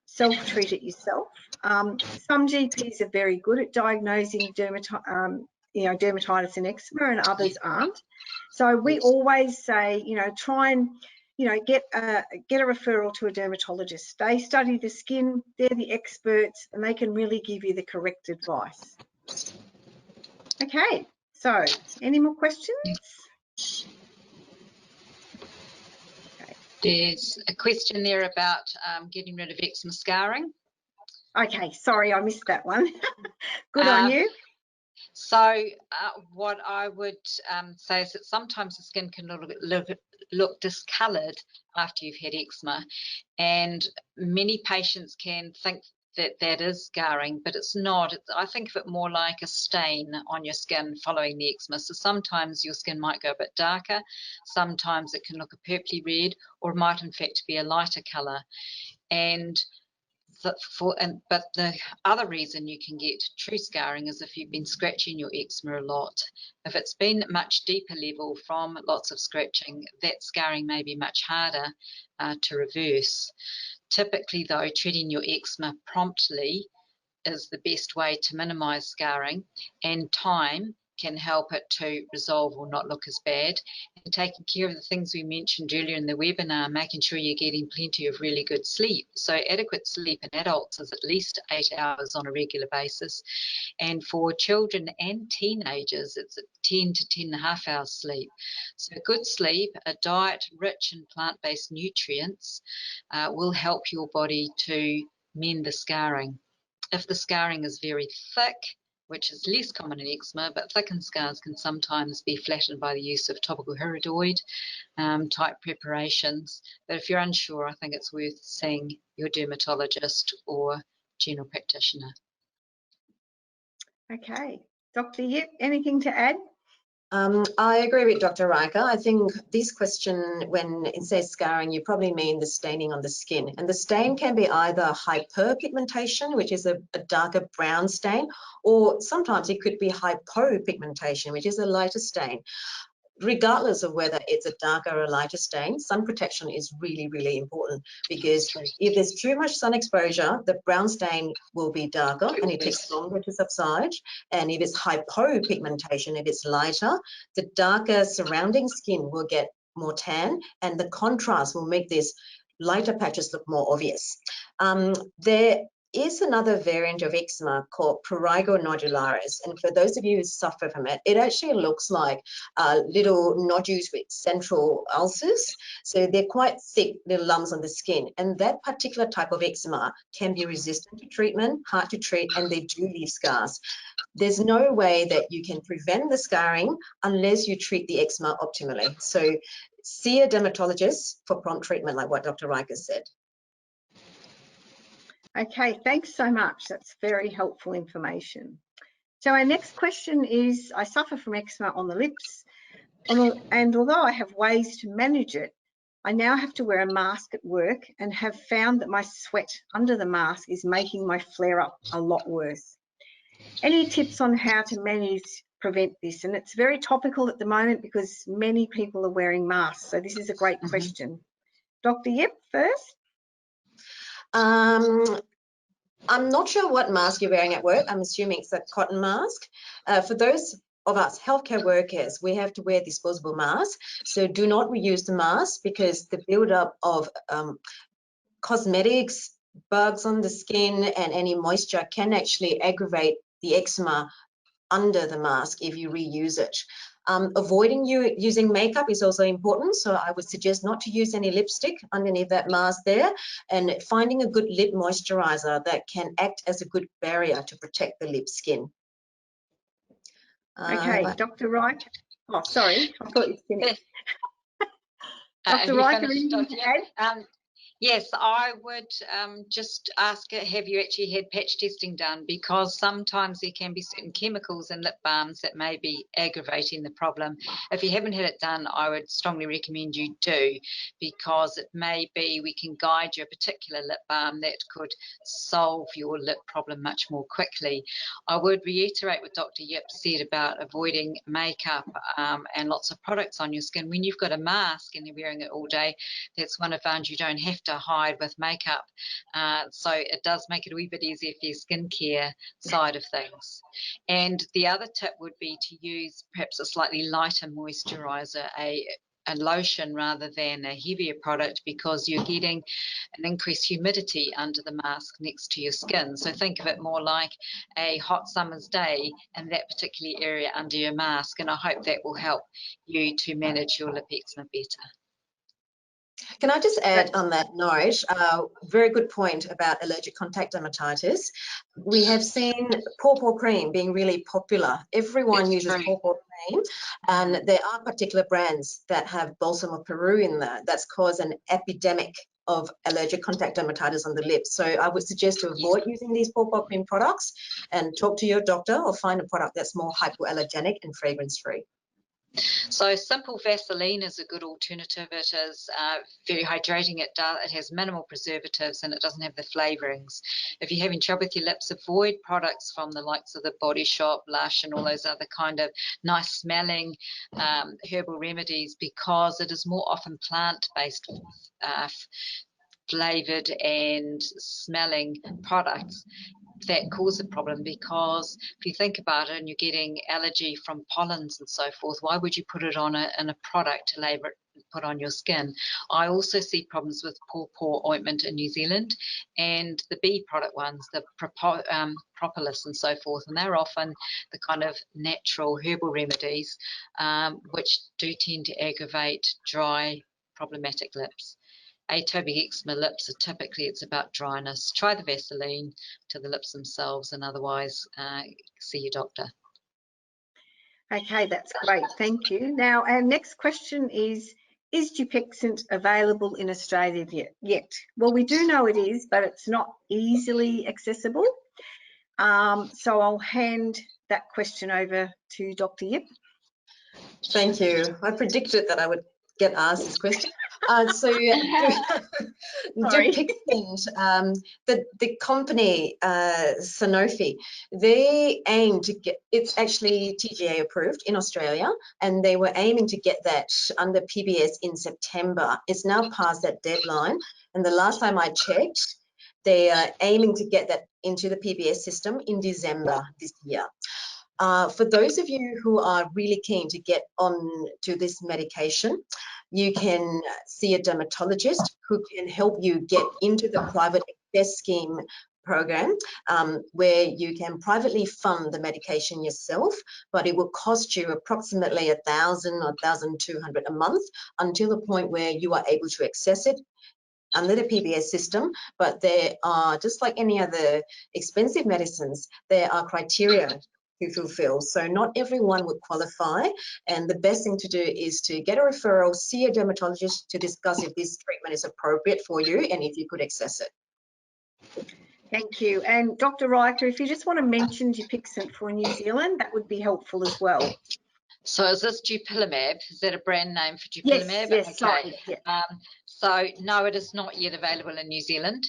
self-treat it yourself. Some GPs are very good at diagnosing dermatitis and eczema, and others aren't. So we always say, try and get a referral to a dermatologist. They study the skin, they're the experts, and they can really give you the correct advice. Okay, so any more questions? Okay. There's a question there about getting rid of eczema scarring. Okay, sorry, I missed that one. Good on you. So what I would say is that sometimes the skin can look discoloured after you've had eczema, and many patients can think that is scarring, but it's not. I think of it more like a stain on your skin following the eczema. So sometimes your skin might go a bit darker, sometimes it can look a purpley red, or it might in fact be a lighter colour. But the other reason you can get true scarring is if you've been scratching your eczema a lot. If it's been much deeper level from lots of scratching, that scarring may be much harder to reverse. Typically though, treating your eczema promptly is the best way to minimise scarring, and time can help it to resolve or not look as bad. And taking care of the things we mentioned earlier in the webinar, making sure you're getting plenty of really good sleep. So adequate sleep in adults is at least 8 hours on a regular basis. And for children and teenagers, it's 10 to 10.5 hours sleep. So good sleep, a diet rich in plant-based nutrients will help your body to mend the scarring. If the scarring is very thick, which is less common in eczema, but thickened scars can sometimes be flattened by the use of topical hydroid type preparations. But if you're unsure, I think it's worth seeing your dermatologist or general practitioner. Okay, Dr. Yip, anything to add? I agree with Dr. Riker. I think this question, when it says scarring, you probably mean the staining on the skin. And the stain can be either hyperpigmentation, which is a darker brown stain, or sometimes it could be hypopigmentation, which is a lighter stain. Regardless of whether it's a darker or a lighter stain, sun protection is really, really important, because if there's too much sun exposure, the brown stain will be darker and it takes longer to subside. And if it's hypopigmentation, if it's lighter, the darker surrounding skin will get more tan, and the contrast will make this lighter patches look more obvious. There is another variant of eczema called prurigo nodularis, and for those of you who suffer from it, it actually looks like little nodules with central ulcers. So they're quite thick little lumps on the skin, and that particular type of eczema can be resistant to treatment, hard to treat, and they do leave scars. There's no way that you can prevent the scarring unless you treat the eczema optimally. So see a dermatologist for prompt treatment, like what Dr. Riker said. Okay, thanks so much. That's very helpful information. So our next question is, I suffer from eczema on the lips, and although I have ways to manage it, I now have to wear a mask at work and have found that my sweat under the mask is making my flare-up a lot worse. Any tips on how to prevent this? And it's very topical at the moment because many people are wearing masks. So this is a great question. Dr. Yip first. I'm not sure what mask you're wearing at work. I'm assuming it's a cotton mask. For those of us healthcare workers, we have to wear disposable masks. So do not reuse the mask, because the buildup of cosmetics, bugs on the skin, and any moisture can actually aggravate the eczema under the mask if you reuse it. Avoiding using makeup is also important, so I would suggest not to use any lipstick underneath that mask there, and finding a good lip moisturizer that can act as a good barrier to protect the lip skin. Okay, Dr. Reich. Oh, sorry, I thought you'd finished. Dr. Reich, anything to add? Yes, I would just ask, have you actually had patch testing done? Because sometimes there can be certain chemicals in lip balms that may be aggravating the problem. If you haven't had it done, I would strongly recommend you do, because it may be we can guide you a particular lip balm that could solve your lip problem much more quickly. I would reiterate what Dr. Yip said about avoiding makeup and lots of products on your skin. When you've got a mask and you're wearing it all day, that's one advantage. You don't have to hide with makeup, so it does make it a wee bit easier for your skincare side of things. And the other tip would be to use perhaps a slightly lighter moisturizer, a lotion rather than a heavier product, because you're getting an increased humidity under the mask next to your skin. So think of it more like a hot summer's day in that particular area under your mask, and I hope that will help you to manage your lip eczema better. Can I just add on that note, very good point about allergic contact dermatitis. We have seen pawpaw cream being really popular. Everyone uses pawpaw cream, and there are particular brands that have balsam of Peru in there. That's caused an epidemic of allergic contact dermatitis on the lips. So I would suggest to avoid using these pawpaw cream products and talk to your doctor, or find a product that's more hypoallergenic and fragrance-free. So simple Vaseline is a good alternative. It is very hydrating. It has minimal preservatives, and it doesn't have the flavourings. If you're having trouble with your lips, avoid products from the likes of the Body Shop, Lush, and all those other kind of nice smelling herbal remedies, because it is more often plant-based flavoured and smelling products that cause a problem. Because if you think about it, and you're getting allergy from pollens and so forth, why would you put it on in a product to put on your skin? I also see problems with pawpaw ointment in New Zealand, and the bee product ones, the propolis and so forth, and they're often the kind of natural herbal remedies which do tend to aggravate dry, problematic lips. Atopic eczema lips are typically, it's about dryness. Try the Vaseline to the lips themselves, and otherwise see your doctor. Okay, that's great. Thank you. Now, our next question is Dupixent available in Australia yet? Well, we do know it is, but it's not easily accessible. So I'll hand that question over to Dr. Yip. Thank you. I predicted that I would get asked this question. Dupixent, the company Sanofi, they aim to get, it's actually TGA approved in Australia, and they were aiming to get that under PBS in September. It's now past that deadline, and the last time I checked, they are aiming to get that into the PBS system in December this year. For those of you who are really keen to get on to this medication, you can see a dermatologist who can help you get into the private access scheme program, where you can privately fund the medication yourself, but it will cost you approximately $1,000 or $1,200 a month until the point where you are able to access it under the PBS system. But there are, just like any other expensive medicines, there are criteria to fulfill. So not everyone would qualify, and the best thing to do is to get a referral, see a dermatologist to discuss if this treatment is appropriate for you and if you could access it. Thank you. And Dr. Riker, if you just want to mention Dupixent for New Zealand, that would be helpful as well. So is this Dupilumab? Is that a brand name for Dupilumab? Yes, okay. sorry. Yeah. So no, it is not yet available in New Zealand.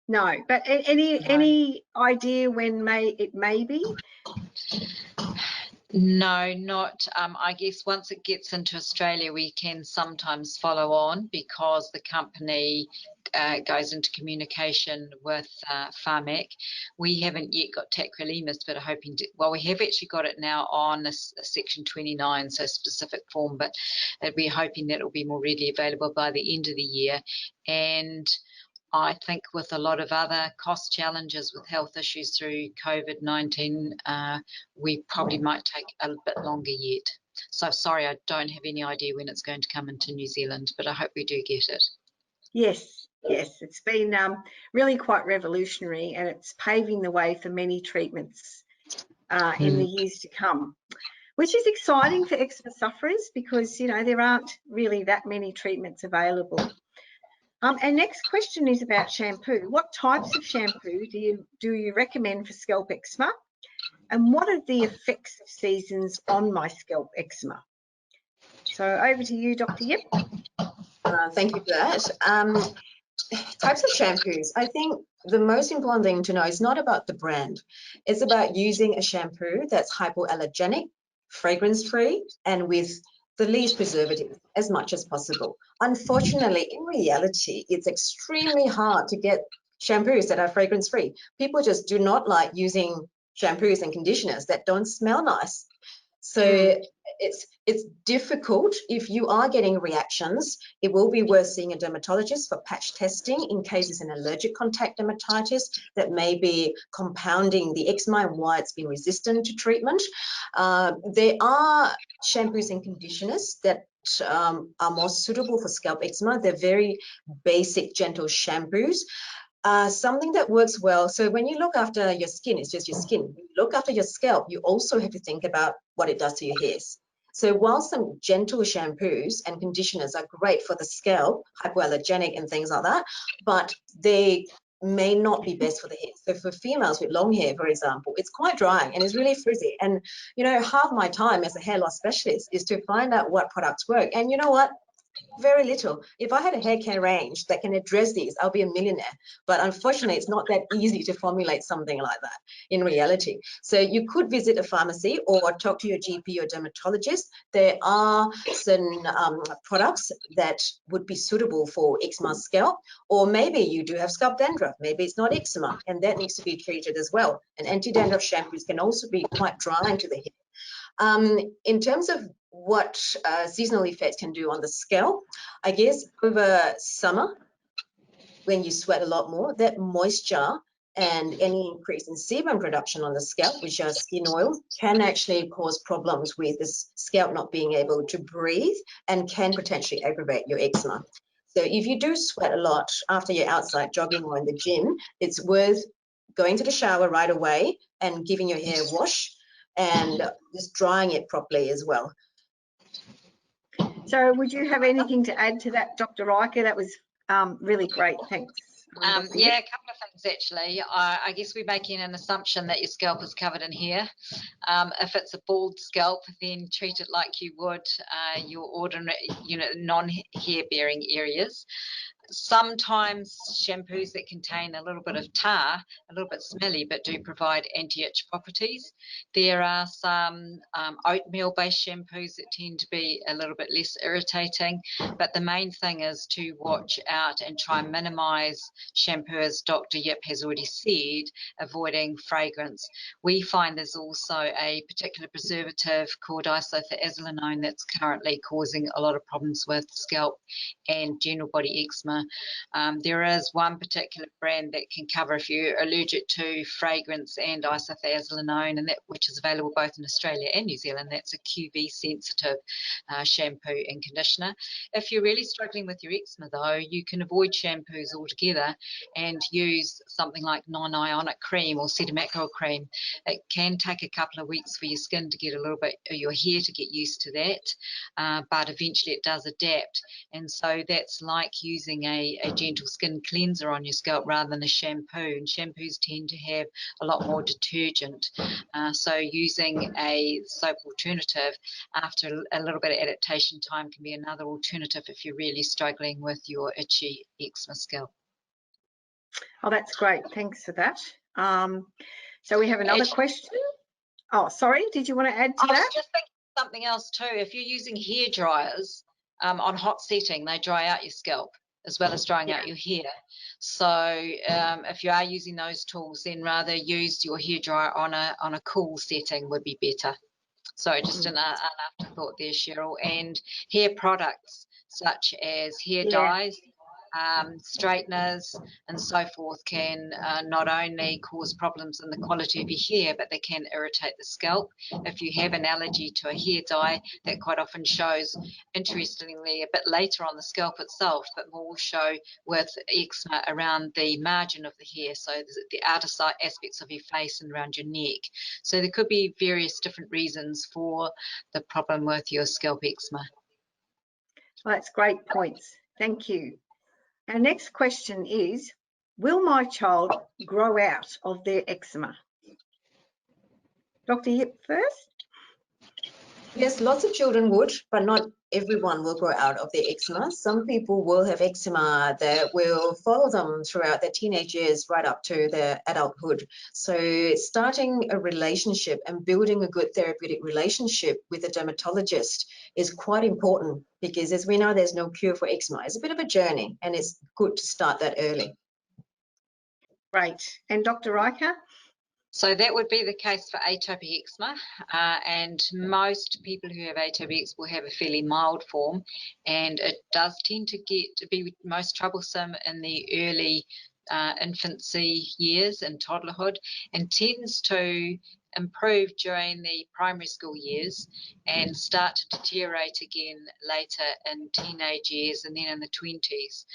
No, but any idea when it may be? No, not. I guess once it gets into Australia, we can sometimes follow on because the company goes into communication with Pharmac. We haven't yet got tacrolimus, but are hoping to. Well, we have actually got it now on a Section 29, so specific form, but we're hoping that it will be more readily available by the end of the year. And I think with a lot of other cost challenges with health issues through COVID-19, we probably might take a bit longer yet. So sorry, I don't have any idea when it's going to come into New Zealand, but I hope we do get it. Yes, it's been really quite revolutionary, and it's paving the way for many treatments in the years to come, which is exciting for eczema sufferers because, you know, there aren't really that many treatments available. And next question is about shampoo. What types of shampoo do you recommend for scalp eczema? And what are the effects of seasons on my scalp eczema? So over to you, Dr. Yip. Thank you for that. Types of shampoos. I think the most important thing to know is not about the brand. It's about using a shampoo that's hypoallergenic, fragrance-free, and with the least preservative as much as possible. Unfortunately, in reality, it's extremely hard to get shampoos that are fragrance-free. People just do not like using shampoos and conditioners that don't smell nice. So it's difficult. If you are getting reactions, it will be worth seeing a dermatologist for patch testing in case it's an allergic contact dermatitis that may be compounding the eczema and why it's been resistant to treatment. There are shampoos and conditioners that are more suitable for scalp eczema. They're very basic, gentle shampoos. Something that works well. So when you look after your skin, it's just your skin. When you look after your scalp, you also have to think about what it does to your hairs. So while some gentle shampoos and conditioners are great for the scalp, hypoallergenic and things like that, but they may not be best for the hair. So for females with long hair, for example, it's quite drying and it's really frizzy. And, you know, half my time as a hair loss specialist is to find out what products work. And you know what? Very little. If I had a hair care range that can address these, I'll be a millionaire. But unfortunately, it's not that easy to formulate something like that in reality. So you could visit a pharmacy or talk to your GP or dermatologist. There are certain products that would be suitable for eczema scalp, or maybe you do have scalp dandruff. Maybe it's not eczema, and that needs to be treated as well. And anti-dandruff shampoos can also be quite drying to the hair. In terms of what seasonal effects can do on the scalp, I guess over summer, when you sweat a lot more, that moisture and any increase in sebum production on the scalp, which are skin oil, can actually cause problems with the scalp not being able to breathe and can potentially aggravate your eczema. So if you do sweat a lot after you're outside jogging or in the gym, it's worth going to the shower right away and giving your hair a wash and just drying it properly as well. So would you have anything to add to that, Dr. Riker? That was really great. Thanks. Yeah, a couple of things actually. I guess we're making an assumption that your scalp is covered in hair. If it's a bald scalp, then treat it like you would your ordinary, non-hair bearing areas. Sometimes shampoos that contain a little bit of tar, a little bit smelly, but do provide anti-itch properties. There are some oatmeal-based shampoos that tend to be a little bit less irritating, but the main thing is to watch out and try and minimise shampoo, as Dr. Yip has already said, avoiding fragrance. We find there's also a particular preservative called isothiazolinone that's currently causing a lot of problems with scalp and general body eczema. There is one particular brand that can cover if you're allergic to fragrance and isothiazolinone, and that which is available both in Australia and New Zealand. That's a QV sensitive shampoo and conditioner. If you're really struggling with your eczema though, you can avoid shampoos altogether and use something like non-ionic cream or cetamacryl cream. It can take a couple of weeks for your skin to get a little bit, or your hair to get used to that, but eventually it does adapt. And so that's like using a gentle skin cleanser on your scalp rather than a shampoo. And shampoos tend to have a lot more detergent. So using a soap alternative after a little bit of adaptation time can be another alternative if you're really struggling with your itchy eczema scalp. Oh, that's great. Thanks for that. So we have another question. Oh, sorry. Did you want to add to that? I was just thinking something else too. If you're using hair dryers on hot setting, they dry out your scalp as well as drying out your hair. So if you are using those tools, then rather use your hair dryer on a cool setting would be better. So just an afterthought there, Cheryl. And hair products such as hair dyes, straighteners and so forth can not only cause problems in the quality of your hair, but they can irritate the scalp. If you have an allergy to a hair dye, that quite often shows, interestingly, a bit later on the scalp itself, but more will show with eczema around the margin of the hair, so the outer side aspects of your face and around your neck. So there could be various different reasons for the problem with your scalp eczema. Well, that's great points. Thank you. Our next question is, will my child grow out of their eczema? Dr. Yip first. Yes, lots of children would, but not everyone will grow out of their eczema. Some people will have eczema that will follow them throughout their teenage years right up to their adulthood. So starting a relationship and building a good therapeutic relationship with a dermatologist is quite important, because as we know, there's no cure for eczema. It's a bit of a journey, and it's good to start that early. Great. And Dr. Riker? So that would be the case for atopic eczema, and most people who have atopic eczema will have a fairly mild form, and it does tend to be most troublesome in the early infancy years and toddlerhood, and tends to improve during the primary school years and start to deteriorate again later in teenage years and then in the 20s.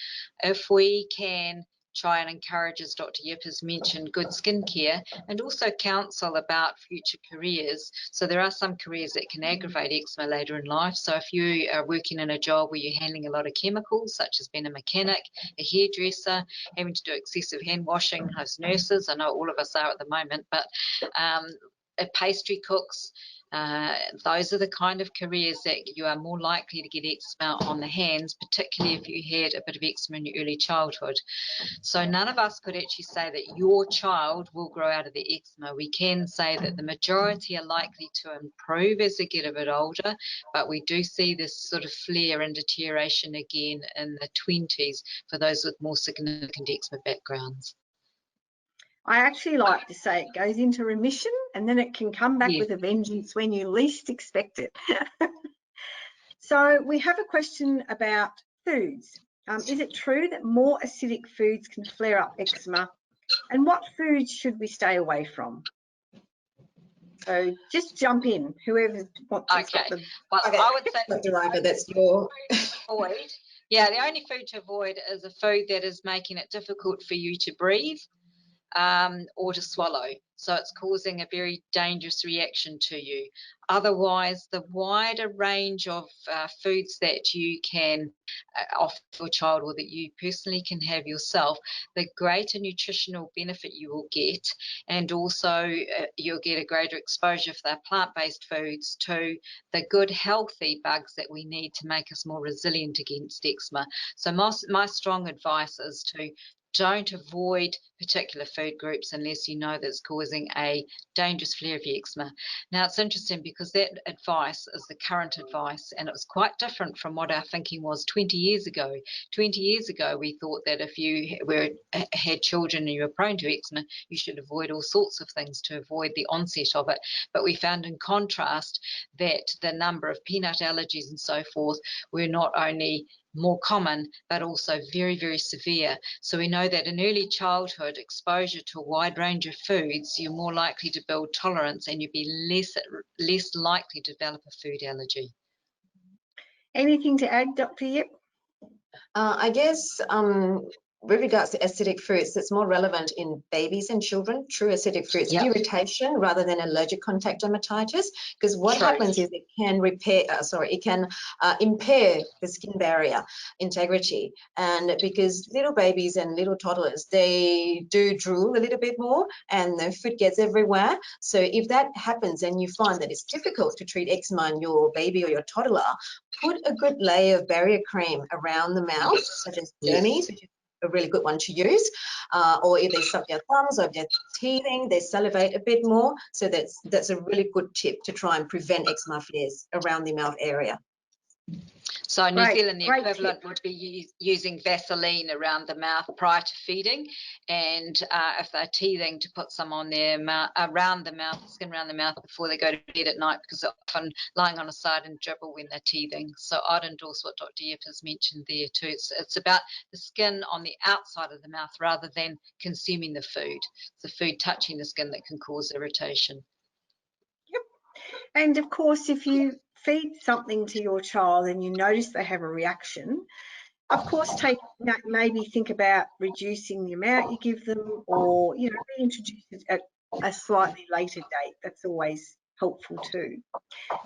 If we can try and encourage, as Dr. Yip has mentioned, good skincare, and also counsel about future careers. So there are some careers that can aggravate eczema later in life. So if you are working in a job where you're handling a lot of chemicals, such as being a mechanic, a hairdresser, having to do excessive hand washing, as nurses, I know all of us are at the moment, but pastry cooks, those are the kind of careers that you are more likely to get eczema on the hands, particularly if you had a bit of eczema in your early childhood. So none of us could actually say that your child will grow out of the eczema. We can say that the majority are likely to improve as they get a bit older, but we do see this sort of flare and deterioration again in the 20s for those with more significant eczema backgrounds. I actually like to say it goes into remission and then it can come back with a vengeance when you least expect it. So we have a question about foods. Is it true that more acidic foods can flare up eczema? And what foods should we stay away from? So just jump in, whoever wants to stop them. Well, okay. I would say Dr. Riker, that's your... avoid. Yeah, the only food to avoid is a food that is making it difficult for you to breathe. or to swallow. So it's causing a very dangerous reaction to you. Otherwise, the wider range of foods that you can offer your child, or that you personally can have yourself, the greater nutritional benefit you will get, and also you'll get a greater exposure for their plant-based foods to the good healthy bugs that we need to make us more resilient against eczema. So my strong advice is to don't avoid particular food groups unless you know that it's causing a dangerous flare of eczema. Now, it's interesting because that advice is the current advice, and it was quite different from what our thinking was 20 years ago. 20 years ago, we thought that if you had children and you were prone to eczema, you should avoid all sorts of things to avoid the onset of it. But we found in contrast that the number of peanut allergies and so forth were not only more common, but also very, very severe. So we know that in early childhood exposure to a wide range of foods, you're more likely to build tolerance, and you'd be less likely to develop a food allergy. Anything to add, Dr. Yip? I guess with regards to acidic fruits, it's more relevant in babies and children, true acidic fruits, Yep. Irritation rather than allergic contact dermatitis, because what happens is it can impair the skin barrier integrity. And because little babies and little toddlers, they do drool a little bit more and the food gets everywhere. So if that happens and you find that it's difficult to treat eczema in your baby or your toddler, put a good layer of barrier cream around the mouth, such as Dermies, which is a really good one to use, or if they suck their thumbs or if they're teething, they salivate a bit more. So that's a really good tip to try and prevent eczema flares around the mouth area. So in New Zealand, the equivalent tip. would be using Vaseline around the mouth prior to feeding, and if they're teething, to put some on their mouth, around the mouth, skin around the mouth before they go to bed at night, because they're often lying on a side and dribble when they're teething. So I'd endorse what Dr. Yip has mentioned there too. It's about the skin on the outside of the mouth rather than consuming the food. It's the food touching the skin that can cause irritation. Yep. And of course, if you feed something to your child and you notice they have a reaction, of course, maybe think about reducing the amount you give them, or reintroduce it at a slightly later date. That's always helpful too.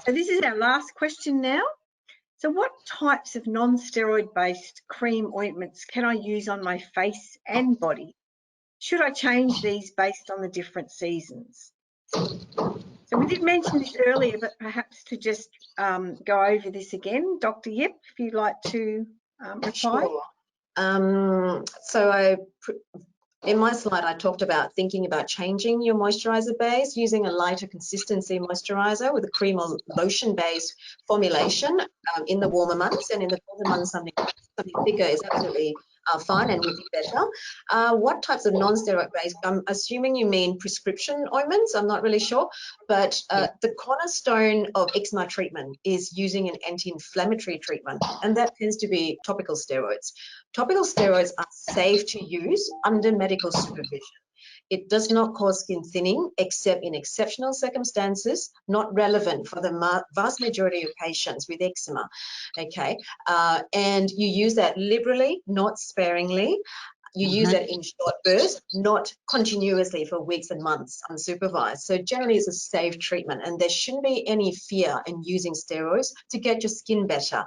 So this is our last question now. So what types of non-steroid based cream ointments can I use on my face and body? Should I change these based on the different seasons? So we did mention this earlier, but perhaps to just go over this again, Dr. Yip, if you'd like to reply. Sure. In my slide, I talked about thinking about changing your moisturizer base, using a lighter consistency moisturizer with a cream or lotion-based formulation in the warmer months, and in the colder months, something thicker is absolutely fine and would be better. What types of non-steroid based? I'm assuming you mean prescription ointments. I'm not really sure, but the cornerstone of eczema treatment is using an anti-inflammatory treatment, and that tends to be topical steroids. Topical steroids are safe to use under medical supervision. It does not cause skin thinning except in exceptional circumstances, not relevant for the vast majority of patients with eczema. Okay, and you use that liberally, not sparingly. You use that in short bursts, not continuously for weeks and months unsupervised. So generally it's a safe treatment, and there shouldn't be any fear in using steroids to get your skin better.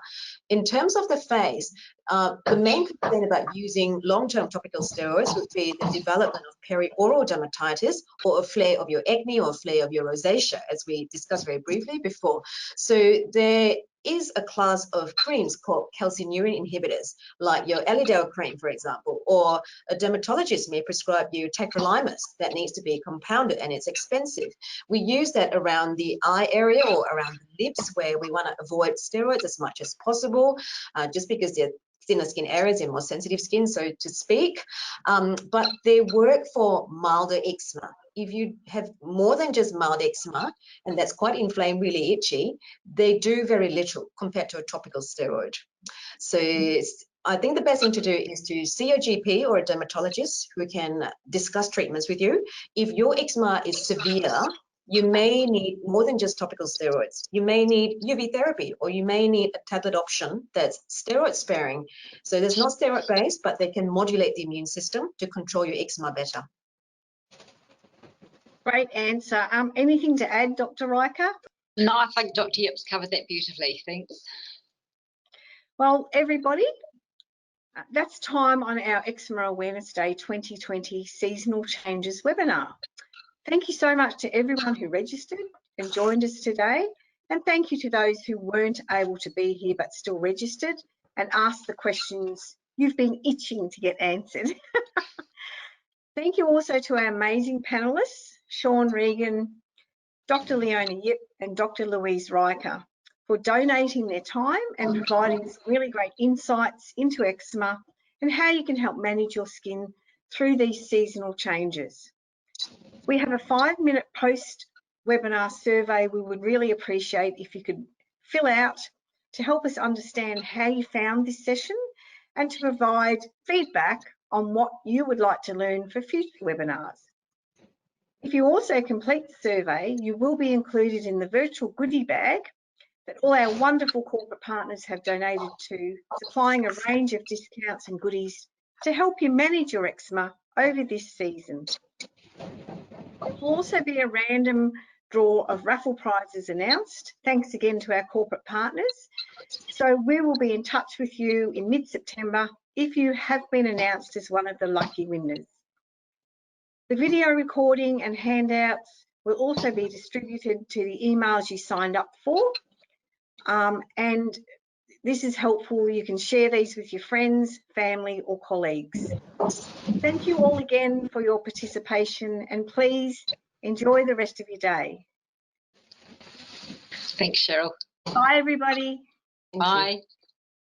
In terms of the face, the main concern about using long-term topical steroids would be the development of perioral dermatitis, or a flare of your acne, or a flare of your rosacea, as we discussed very briefly before. So there is a class of creams called calcineurin inhibitors, like your Elidel cream, for example, or a dermatologist may prescribe you tacrolimus that needs to be compounded, and it's expensive. We use that around the eye area or around the lips, where we want to avoid steroids as much as possible, just because they're thinner skin areas and more sensitive skin, so to speak. But they work for milder eczema. If you have more than just mild eczema, and that's quite inflamed, really itchy, they do very little compared to a topical steroid. So I think the best thing to do is to see your GP or a dermatologist who can discuss treatments with you. If your eczema is severe, you may need more than just topical steroids. You may need UV therapy, or you may need a tablet option that's steroid sparing. So there's not steroid based, but they can modulate the immune system to control your eczema better. Great answer. Anything to add, Dr. Riker? No, I think Dr. Yip's covered that beautifully. Thanks. Well, everybody, that's time on our Eczema Awareness Day 2020 Seasonal Changes webinar. Thank you so much to everyone who registered and joined us today. And thank you to those who weren't able to be here but still registered and asked the questions you've been itching to get answered. Thank you also to our amazing panellists, Sean Regan, Dr. Leona Yip and Dr. Louise Riker, for donating their time and providing some really great insights into eczema and how you can help manage your skin through these seasonal changes. We have a 5-minute post-webinar survey we would really appreciate if you could fill out to help us understand how you found this session and to provide feedback on what you would like to learn for future webinars. If you also complete the survey, you will be included in the virtual goodie bag that all our wonderful corporate partners have donated to, supplying a range of discounts and goodies to help you manage your eczema over this season. There will also be a random draw of raffle prizes announced. Thanks again to our corporate partners. So we will be in touch with you in mid-September if you have been announced as one of the lucky winners. The video recording and handouts will also be distributed to the emails you signed up for. And this is helpful. You can share these with your friends, family, or colleagues. Thank you all again for your participation, and please enjoy the rest of your day. Thanks, Cheryl. Bye, everybody. Thank you. Bye.